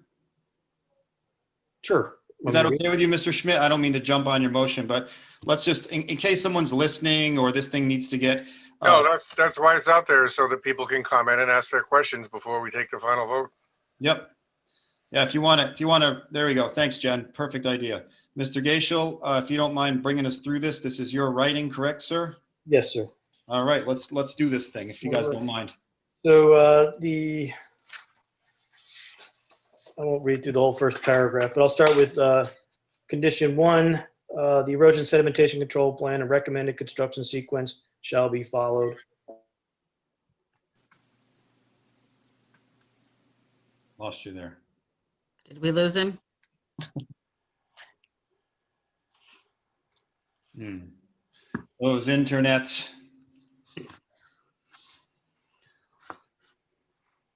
S2: Sure.
S1: Is that okay with you, Mr. Schmidt? I don't mean to jump on your motion, but let's just, in case someone's listening or this thing needs to get.
S7: No, that's why it's out there, so that people can comment and ask their questions before we take the final vote.
S1: Yep. Yeah, if you want to, there we go. Thanks, Jen. Perfect idea. Mr. Gaishel, if you don't mind bringing us through this is your writing, correct, sir?
S2: Yes, sir.
S1: All right, let's do this thing, if you guys don't mind.
S2: So I won't read through the whole first paragraph, but I'll start with condition 1. The erosion sedimentation control plan and recommended construction sequence shall be followed.
S1: Lost you there.
S3: Did we lose him?
S1: Those internets.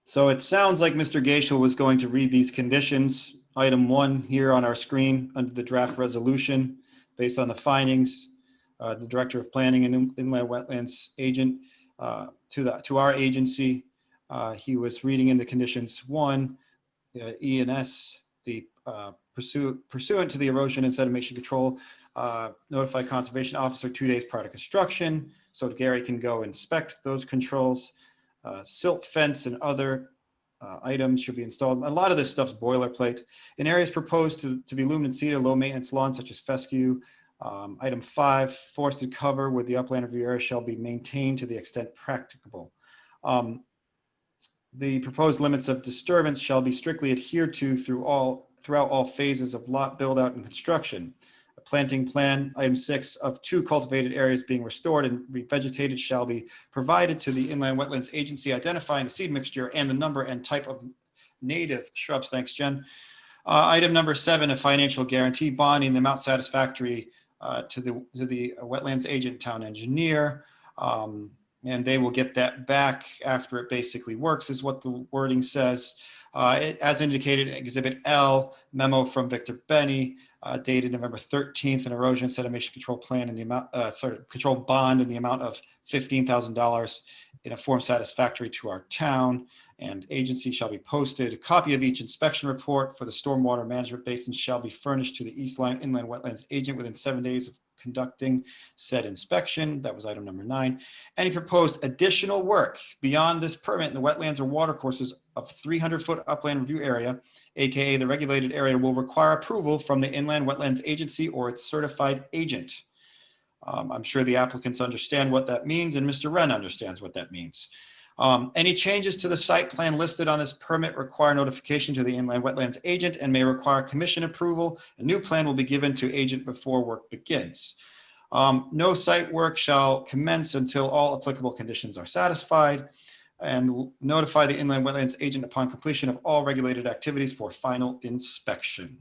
S1: So it sounds like Mr. Gaishel was going to read these conditions. Item 1 here on our screen under the draft resolution, based on the findings, the Director of Planning and Inland Wetlands agent to our agency. He was reading in the conditions 1, E and S, the pursuant to the erosion and sedimentation control, notify conservation officer 2 days prior to construction, so Gary can go inspect those controls. Silt fence and other items should be installed. A lot of this stuff's boilerplate. In areas proposed to be lumen and cedar, low maintenance lawns such as fescue. Item 5, forested cover with the upland review area shall be maintained to the extent practicable. The proposed limits of disturbance shall be strictly adhered to throughout all phases of lot build out and construction. A planting plan, item 6, of 2 cultivated areas being restored and revegetated shall be provided to the Inland Wetlands Agency, identifying the seed mixture and the number and type of native shrubs. Thanks, Jen. Item number 7, a financial guarantee bond in the amount satisfactory to the wetlands agent, town engineer. And they will get that back after it basically works, is what the wording says. As indicated in Exhibit L, memo from Victor Benny, dated November 13th, an erosion sedimentation control plan in the amount, control bond in the amount of $15,000 in a form satisfactory to our town and agency shall be posted. A copy of each inspection report for the stormwater management basin shall be furnished to the East Lyme Inland Wetlands agent within 7 days of conducting said inspection. That was item number 9. Any proposed additional work beyond this permit in the wetlands or watercourses of 300-foot upland review area, aka the regulated area, will require approval from the Inland Wetlands Agency or its certified agent. I'm sure the applicants understand what that means, and Mr. Wren understands what that means. Any changes to the site plan listed on this permit require notification to the Inland Wetlands agent and may require commission approval. A new plan will be given to agent before work begins. No site work shall commence until all applicable conditions are satisfied, and will notify the Inland Wetlands agent upon completion of all regulated activities for final inspection.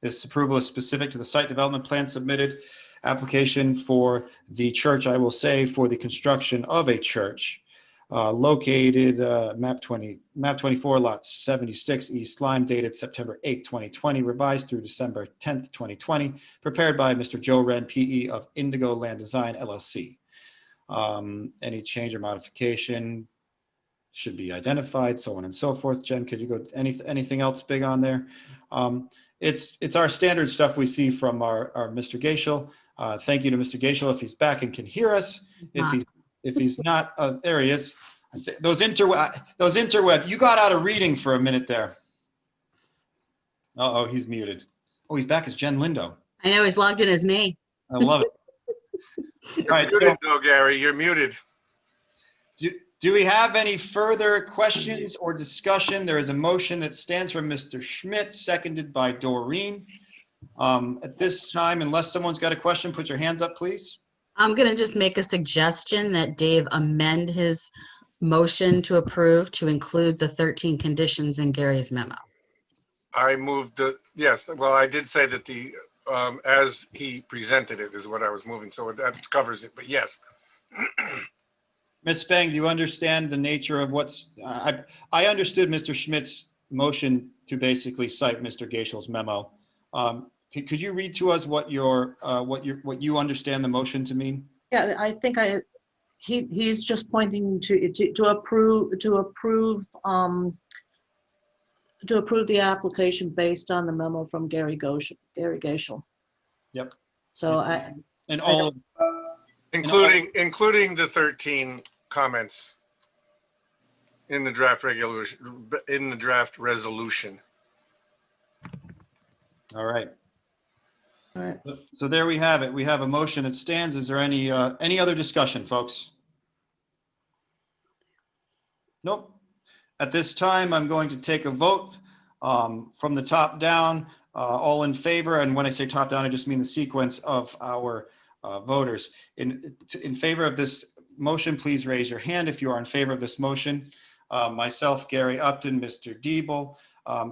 S1: This approval is specific to the site development plan submitted. Application for the church, I will say, for the construction of a church. located map 24, lot 76, East Lyme, dated September 8, 2020, revised through December 10th, 2020, prepared by Mr. Joe Wren, PE of Indigo Land Design, LLC. Any change or modification should be identified, so on and so forth. Jen, could you go, anything else big on there? It's our standard stuff we see from our Mr. Gaishel. Thank you to Mr. Gaishel if he's back and can hear us. If he's not, there he is. Those interweb, you got out of reading for a minute there. Uh-oh, he's muted. Oh, he's back as Jen Lindo.
S3: I know he's logged in as me.
S1: I love it. All right,
S7: You're muted though, Gary, you're muted.
S1: Do we have any further questions or discussion? There is a motion that stands from Mr. Schmidt, seconded by Doreen. At this time, unless someone's got a question, put your hands up, please.
S3: I'm going to just make a suggestion that Dave amend his motion to approve to include the 13 conditions in Gary's memo.
S7: I moved the, yes, well, I did say that the, as he presented it is what I was moving, so that covers it, but yes.
S1: Ms. Spang, do you understand the nature of what's, I understood Mr. Schmidt's motion to basically cite Mr. Gaishel's memo. Could you read to us what you understand the motion to mean?
S10: Yeah, I think he's just pointing to approve the application based on the memo from Gary Gaishel.
S1: Yep.
S10: So
S1: And all,
S7: Including the 13 comments in the draft resolution.
S1: all right.
S10: all right.
S1: So there we have it. We have a motion that stands. Is there any other discussion, folks? Nope. At this time, I'm going to take a vote from the top down, all in favor. And when I say top down, I just mean the sequence of our voters. In favor of this motion, please raise your hand if you are in favor of this motion. Myself, Gary Upton, Mr. Diebel,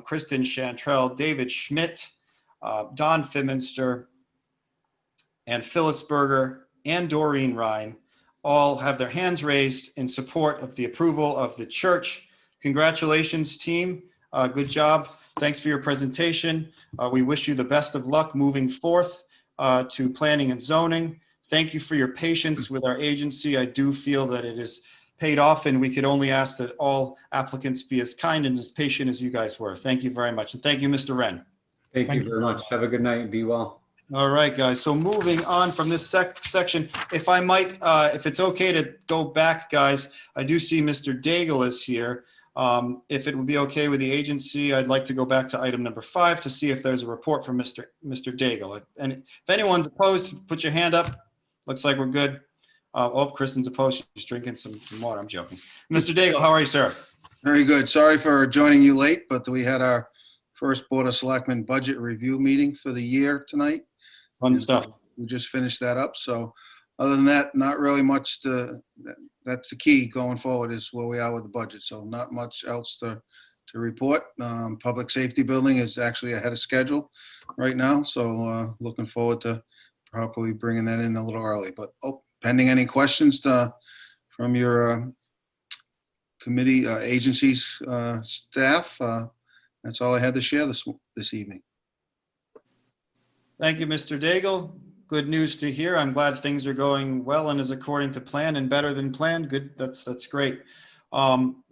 S1: Kristen Chantrell, David Schmidt, Don Fimminster, and Phyllis Berger, and Doreen Ryan all have their hands raised in support of the approval of the church. Congratulations, team. Good job. Thanks for your presentation. We wish you the best of luck moving forth to planning and zoning. Thank you for your patience with our agency. I do feel that it is paid off, and we could only ask that all applicants be as kind and as patient as you guys were. Thank you very much. And thank you, Mr. Wren.
S4: Thank you very much. Have a good night and be well.
S1: All right, guys. So moving on from this section, if I might, if it's okay to go back, guys, I do see Mr. Daigle is here. If it would be okay with the agency, I'd like to go back to item number 5 to see if there's a report from Mr. Daigle. And if anyone's opposed, put your hand up. Looks like we're good. Oh, Kristen's opposed. She's drinking some water. I'm joking. Mr. Daigle, how are you, sir?
S11: Very good. Sorry for joining you late, but we had our first Board of Selectmen budget review meeting for the year tonight.
S1: Fun stuff.
S11: We just finished that up. So other than that, not really much that's the key going forward is where we are with the budget. So not much else to report. Public safety building is actually ahead of schedule right now. So looking forward to probably bringing that in a little early, but pending any questions from your committee agencies staff. That's all I had to share this evening.
S1: Thank you, Mr. Daigle. Good news to hear. I'm glad things are going well and is according to plan and better than planned. Good. That's great.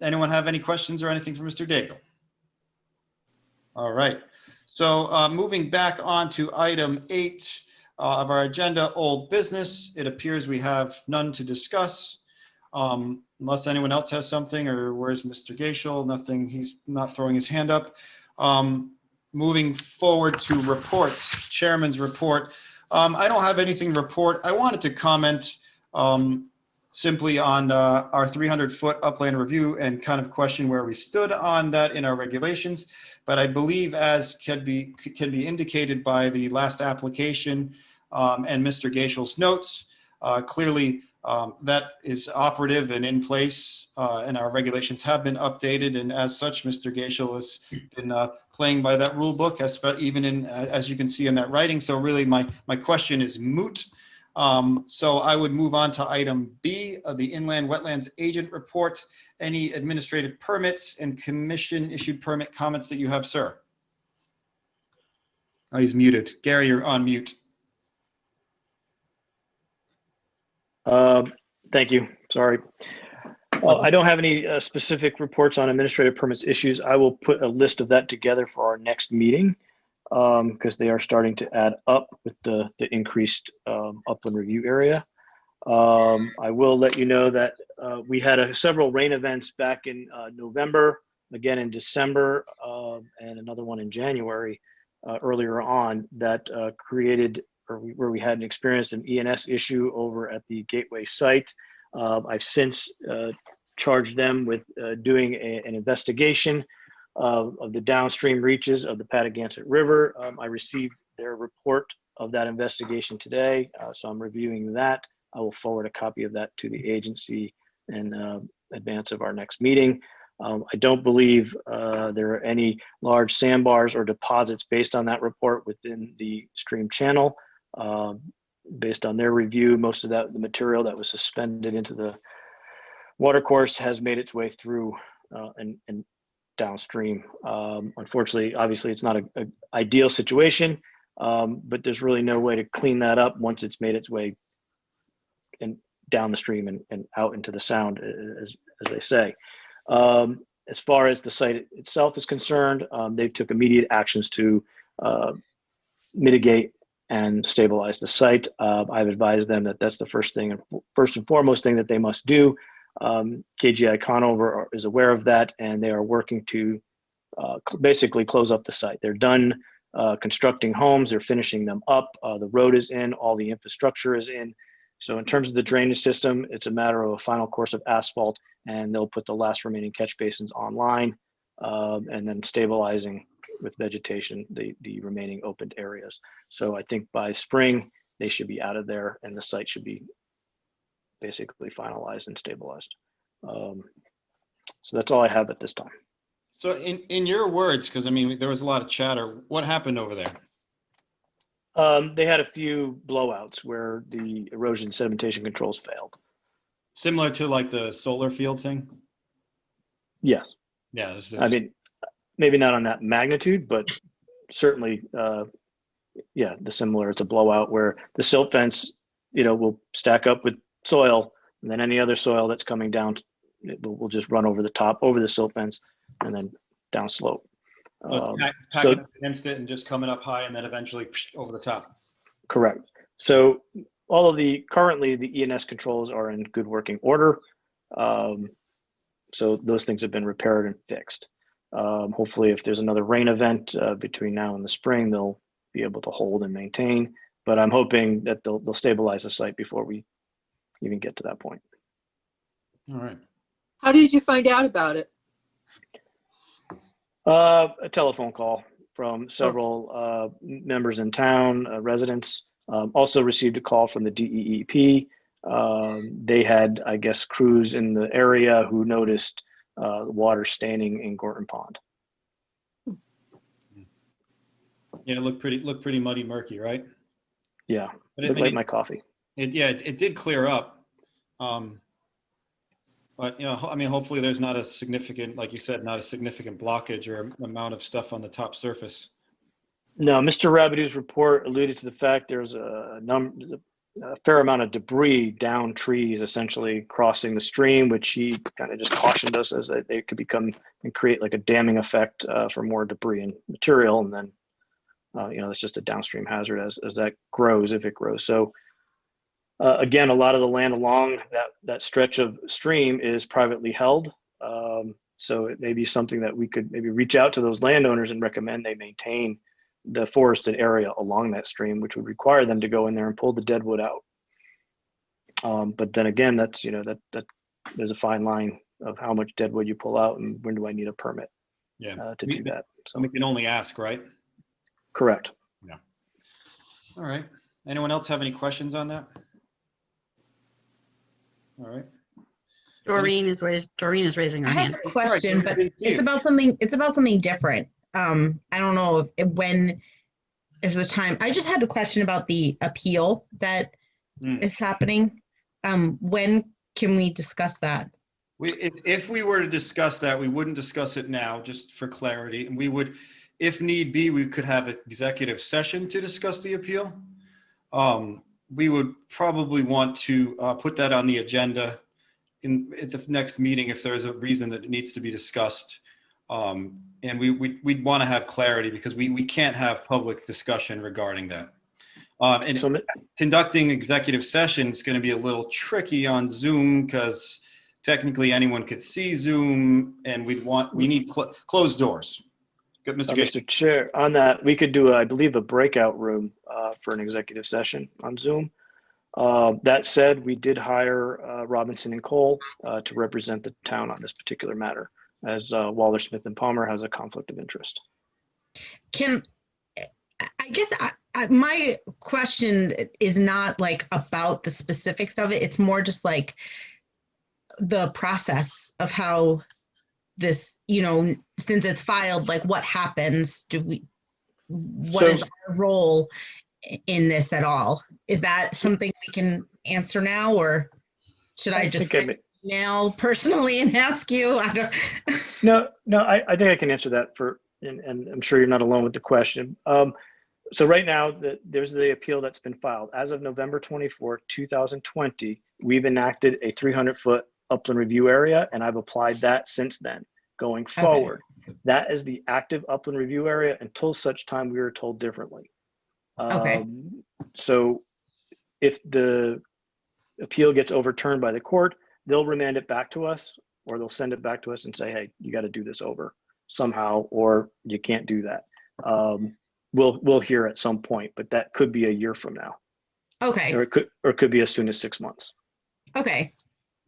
S1: Anyone have any questions or anything for Mr. Daigle? All right. So moving back on to item 8 of our agenda, old business. It appears we have none to discuss. Unless anyone else has something, or where's Mr. Gaishel? Nothing. He's not throwing his hand up. Moving forward to reports, Chairman's report. I don't have anything to report. I wanted to comment simply on our 300-foot upland review and kind of question where we stood on that in our regulations. But I believe, as can be indicated by the last application and Mr. Gaishel's notes, clearly that is operative and in place, and our regulations have been updated. And as such, Mr. Gaishel has been playing by that rule book, even as you can see in that writing. So really, my question is moot. So I would move on to item B of the Inland Wetlands Agent Report. Any administrative permits and commission issued permit comments that you have, sir? Oh, he's muted. Gary, you're on mute.
S2: Thank you. Sorry. I don't have any specific reports on administrative permits issues. I will put a list of that together for our next meeting because they are starting to add up with the increased upland review area. I will let you know that we had several rain events back in November, again in December, and another one in January earlier on that created where we had experienced an ENS issue over at the Gateway site. I've since charged them with doing an investigation of the downstream reaches of the Patagonia River. I received their report of that investigation today, so I'm reviewing that. I will forward a copy of that to the agency in advance of our next meeting. I don't believe there are any large sandbars or deposits based on that report within the stream channel. Based on their review, most of the material that was suspended into the watercourse has made its way through and downstream. Unfortunately, obviously, it's not an ideal situation, but there's really no way to clean that up once it's made its way down the stream and out into the sound, as they say. As far as the site itself is concerned, they took immediate actions to mitigate and stabilize the site. I've advised them that that's the first and foremost thing that they must do. KGI Conover is aware of that, and they are working to basically close up the site. They're done constructing homes. They're finishing them up. The road is in. All the infrastructure is in. So in terms of the drainage system, it's a matter of a final course of asphalt, and they'll put the last remaining catch basins online, and then stabilizing with vegetation the remaining opened areas. So I think by spring, they should be out of there, and the site should be basically finalized and stabilized. So that's all I have at this time.
S1: So in your words, because I mean, there was a lot of chatter, what happened over there?
S2: They had a few blowouts where the erosion sedimentation controls failed.
S1: Similar to like the solar field thing?
S2: Yes.
S1: Yeah.
S2: I mean, maybe not on that magnitude, but certainly, yeah, it's a blowout where the silt fence, will stack up with soil, and then any other soil that's coming down, will just run over the top, over the silt fence, and then down slope.
S1: So it's packing up against it and just coming up high and then eventually over the top.
S2: Correct. So all of currently the ENS controls are in good working order. So those things have been repaired and fixed. Hopefully if there's another rain event between now and the spring, they'll be able to hold and maintain, but I'm hoping that they'll stabilize the site before we even get to that point.
S1: All right.
S9: How did you find out about it?
S2: A telephone call from several members in town, residents. Also received a call from the DEEP. They had, I guess, crews in the area who noticed water standing in Gorton Pond.
S1: Yeah, it looked pretty muddy, murky, right?
S2: Yeah,
S1: but
S2: looked like my coffee.
S1: It did clear up. But I mean, hopefully there's not a significant, like you said, not a significant blockage or amount of stuff on the top surface.
S2: No, Mr. Rabidou's report alluded to the fact there's a fair amount of debris down trees, essentially crossing the stream, which he kind of just cautioned us as they could become and create like a damming effect for more debris and material, and then it's just a downstream hazard as that grows, if it grows. So. Again, a lot of the land along that stretch of stream is privately held. So it may be something that we could maybe reach out to those landowners and recommend they maintain the forested area along that stream, which would require them to go in there and pull the dead wood out. But then again, that's, that there's a fine line of how much dead wood you pull out and when do I need a permit to do that. So
S1: we can only ask, right?
S2: Correct.
S1: Yeah. All right. Anyone else have any questions on that? All right.
S3: Doreen is raising her
S12: I
S3: hand.
S12: have a question, but it's about something different. I don't know if the time. I just had a question about the appeal that
S1: Hmm.
S12: is happening. When can we discuss that?
S1: If we were to discuss that, we wouldn't discuss it now, just for clarity. And we would, if need be, we could have an executive session to discuss the appeal. We would probably want to put that on the agenda at the next meeting if there's a reason that it needs to be discussed. And we'd want to have clarity because we can't have public discussion regarding that. And
S2: So,
S1: conducting executive session is going to be a little tricky on Zoom because technically anyone could see Zoom, and we need closed doors. Good, Mr. Gates.
S2: Mr. Chair, on that, we could do, I believe, a breakout room for an executive session on Zoom. That said, we did hire Robinson and Cole to represent the town on this particular matter, as Waller, Smith and Palmer has a conflict of interest.
S12: I guess my question is not like about the specifics of it. It's more just like the process of how this, since it's filed, like what happens? What is our role in this at all? Is that something we can answer now, or should I just email personally and ask you? I don't.
S2: No, I think I can answer that and I'm sure you're not alone with the question. So right now, there's the appeal that's been filed. As of November 24, 2020, we've enacted a 300-foot upland review area, and I've applied that since then. Going forward, that is the active upland review area until such time we are told differently. So if the appeal gets overturned by the court, they'll remand it back to us, or they'll send it back to us and say, hey, you got to do this over somehow, or you can't do that. We'll hear at some point, but that could be a year from now.
S12: Okay.
S2: Or it could be as soon as 6 months.
S12: Okay.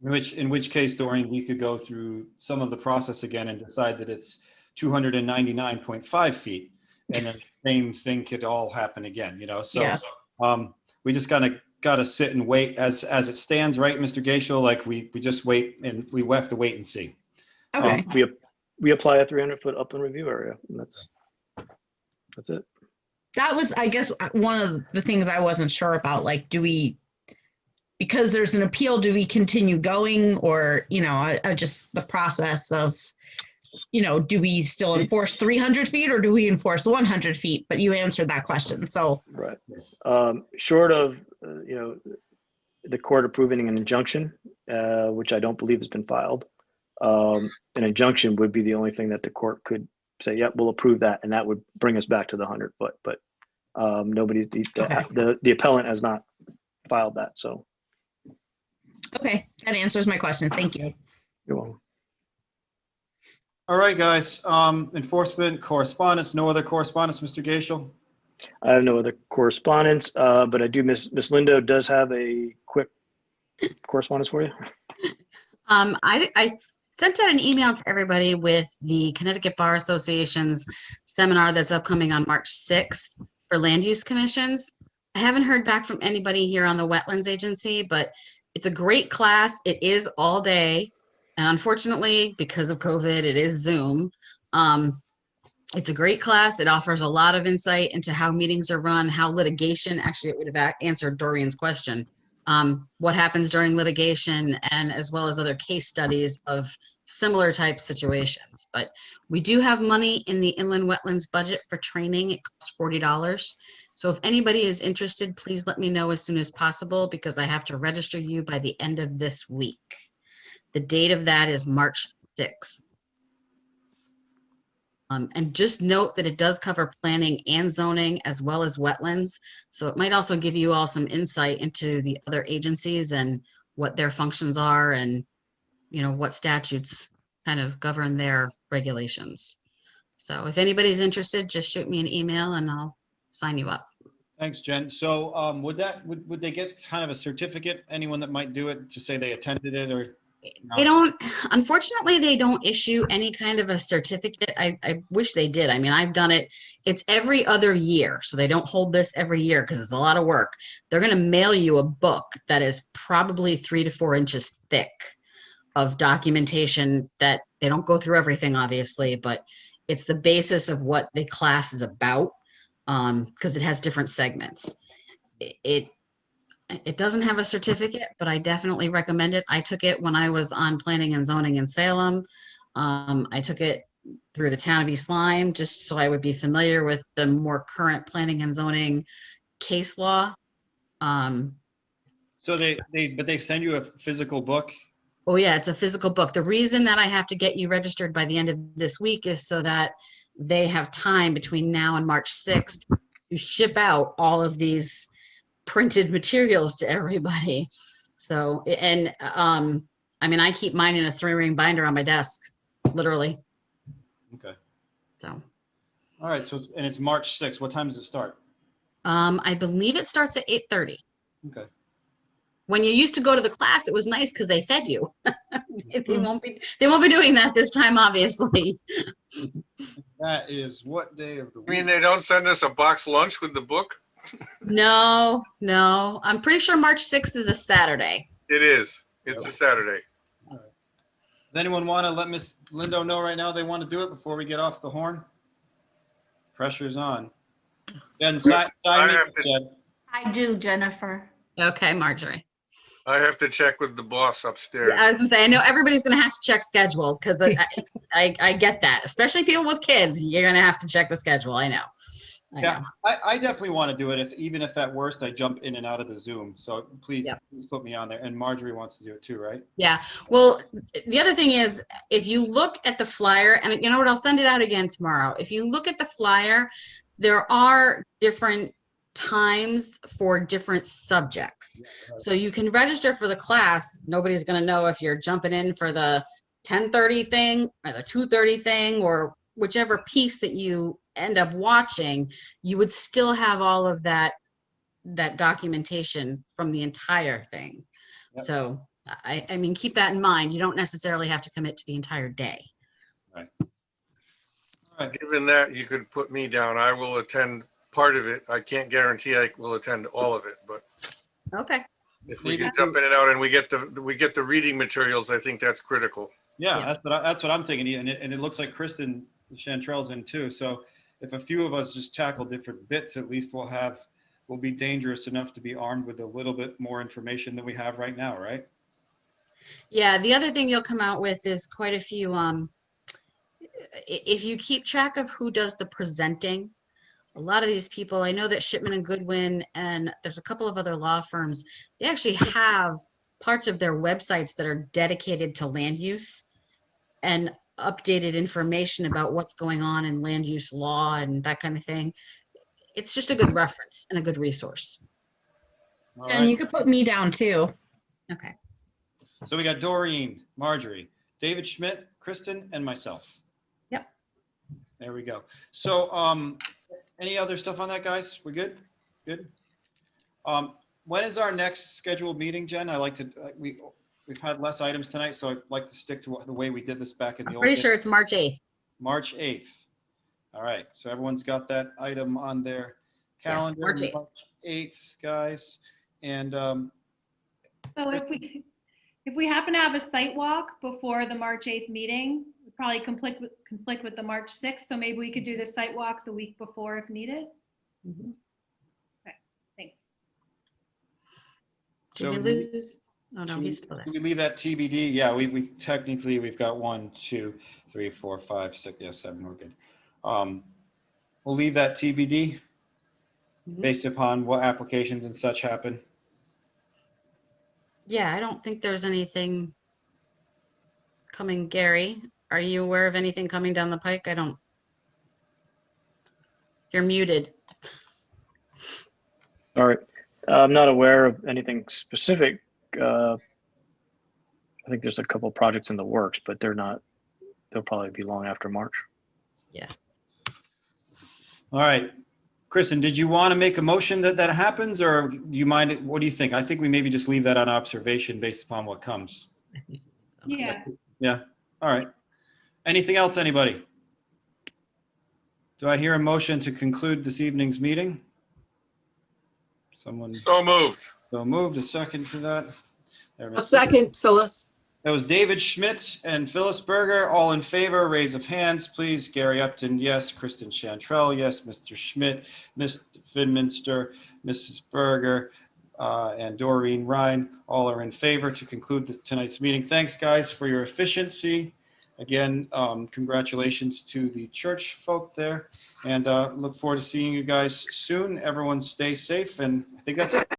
S1: In which case, Doreen, we could go through some of the process again and decide that it's 299.5 feet, and then the same thing could all happen again, So we just gotta sit and wait as it stands, right, Mr. Gaishel? Like we just wait, and we have to wait and see.
S12: Okay.
S2: We apply a 300-foot upland review area, and that's it.
S12: That was, I guess, one of the things I wasn't sure about. Like, because there's an appeal, do we continue going, or, just the process of, do we still enforce 300 feet or do we enforce 100 feet? But you answered that question, so.
S2: Right. Short of, the court approving an injunction, which I don't believe has been filed, an injunction would be the only thing that the court could say, yep, we'll approve that, and that would bring us back to the 100 foot. But the appellant has not filed that, so.
S12: Okay, that answers my question. Thank you.
S2: You're welcome.
S1: All right, guys. Enforcement correspondence. No other correspondence, Mr. Gaishel?
S2: I have no other correspondence, but I do. Miss Lindo does have a quick correspondence for you.
S3: I sent out an email to everybody with the Connecticut Bar Association's seminar that's upcoming on March 6th for land use commissions. I haven't heard back from anybody here on the Wetlands Agency, but it's a great class. It is all day. And unfortunately, because of COVID, it is Zoom. It's a great class. It offers a lot of insight into how meetings are run, how litigation, actually it would have answered Doreen's question, what happens during litigation, and as well as other case studies of similar type situations. But we do have money in the inland wetlands budget for training. It costs $40. So if anybody is interested, please let me know as soon as possible because I have to register you by the end of this week. The date of that is March 6th. And just note that it does cover planning and zoning as well as wetlands. So it might also give you all some insight into the other agencies and what their functions are and, what statutes kind of govern their regulations. So if anybody's interested, just shoot me an email and I'll sign you up.
S1: Thanks, Jen. So would they get kind of a certificate, anyone that might do it, to say they attended it or? No.
S3: They don't, unfortunately, they don't issue any kind of a certificate. I wish they did. I mean, I've done it. It's every other year. So they don't hold this every year because it's a lot of work. They're going to mail you a book that is probably 3 to 4 inches thick of documentation that they don't go through everything, obviously, but it's the basis of what the class is about because it has different segments. It doesn't have a certificate, but I definitely recommend it. I took it when I was on planning and zoning in Salem. I took it through the town of East Lyme, just so I would be familiar with the more current planning and zoning case law.
S1: So but they send you a physical book?
S3: Oh yeah, it's a physical book. The reason that I have to get you registered by the end of this week is so that they have time between now and March 6th to ship out all of these printed materials to everybody. So, and I mean, I keep mine in a 3-ring binder on my desk, literally.
S1: Okay.
S3: So,
S1: All right. So, and it's March 6th. What time does it start?
S3: I believe it starts at 8:30.
S1: Okay.
S3: When you used to go to the class, it was nice because they fed you. They won't be doing that this time, obviously.
S1: That is what day of the
S7: You mean
S1: week?
S7: they don't send us a box lunch with the book?
S3: No, no. I'm pretty sure March 6th is a Saturday.
S7: It is. It's a Saturday.
S1: All right. Does anyone want to let Miss Lindo know right now they want to do it before we get off the horn? Pressure's on. Jen, sign me.
S7: have to-
S1: Jen.
S12: I do, Jennifer.
S3: Okay, Marjorie.
S7: I have to check with the boss upstairs.
S3: I was gonna say, I know everybody's gonna have to check schedules because I get that, especially people with kids. You're gonna have to check the schedule. I know.
S1: Yeah, I definitely want to do it. Even if at worst I jump in and out of the Zoom. So please,
S3: Yep.
S1: please put me on there. And Marjorie wants to do it too, right?
S3: Yeah. Well, the other thing is, if you look at the flyer, and you know what, I'll send it out again tomorrow. If you look at the flyer, there are different times for different subjects. So you can register for the class. Nobody's going to know if you're jumping in for the 10:30 thing or the 2:30 thing or whichever piece that you end up watching. You would still have all of that documentation from the entire thing.
S1: Yep.
S3: So I mean, keep that in mind. You don't necessarily have to commit to the entire day.
S1: Right. All right.
S7: Given that, you could put me down. I will attend part of it. I can't guarantee I will attend all of it, but
S3: Okay.
S7: if we can jump in and out and we get the reading materials, I think that's critical.
S1: Yeah,
S3: Yeah.
S1: that's what I'm thinking. And it looks like Kristen Chantrell's in too. So if a few of us just tackle different bits, at least we'll be dangerous enough to be armed with a little bit more information than we have right now, right?
S3: Yeah, the other thing you'll come out with is quite a few, if you keep track of who does the presenting, a lot of these people, I know that Shipman and Goodwin, and there's a couple of other law firms, they actually have parts of their websites that are dedicated to land use and updated information about what's going on in land use law and that kind of thing. It's just a good reference and a good resource.
S1: All
S12: And
S1: right.
S12: you could put me down too.
S3: Okay.
S1: So we got Doreen, Marjorie, David Schmidt, Kristen, and myself.
S3: Yep.
S1: There we go. So, any other stuff on that, guys? We good? Good. When is our next scheduled meeting, Jen? I like to, we've had less items tonight, so I'd like to stick to the way we did this back in the
S3: I'm
S1: old
S3: pretty
S1: days.
S3: sure it's March 8th.
S1: March 8th. All right, so everyone's got that item on their calendar.
S3: March 8th.
S1: March 8th, guys. And
S13: So if we happen to have a site walk before the March 8th meeting, it probably conflict with the March 6th. So maybe we could do the site walk the week before if needed.
S3: Mhm.
S13: Okay, thanks.
S3: Did
S1: So
S3: we
S1: we-
S3: lose? Oh, no, he's still there.
S1: Can we leave that TBD? Yeah, we technically, we've got 1, 2, 3, 4, 5, 6, yeah, 7, we're good. We'll leave that TBD
S3: Mhm.
S1: based upon what applications and such happen.
S3: Yeah, I don't think there's anything coming. Gary, are you aware of anything coming down the pike? I don't. You're muted.
S2: All right. I'm not aware of anything specific. I think there's a couple projects in the works, but they'll probably be long after March.
S3: Yeah.
S1: All right. Kristen, did you want to make a motion that happens, or do you mind? What do you think? I think we maybe just leave that on observation based upon what comes.
S13: Yeah.
S1: Yeah. All right. Anything else, anybody? Do I hear a motion to conclude this evening's meeting? Someone
S7: So moved.
S1: so moved. A second to that. There,
S9: A
S1: Ms.
S9: second, Phyllis.
S1: That was David Schmidt and Phyllis Berger. All in favor, raise of hands, please. Gary Upton, yes. Kristen Chantrell, yes. Mr. Schmidt, Mr. Finminster, Mrs. Berger, and Doreen Ryan, all are in favor to conclude tonight's meeting. Thanks, guys, for your efficiency. Again, congratulations to the church folk there, and look forward to seeing you guys soon. Everyone stay safe, and I think that's it.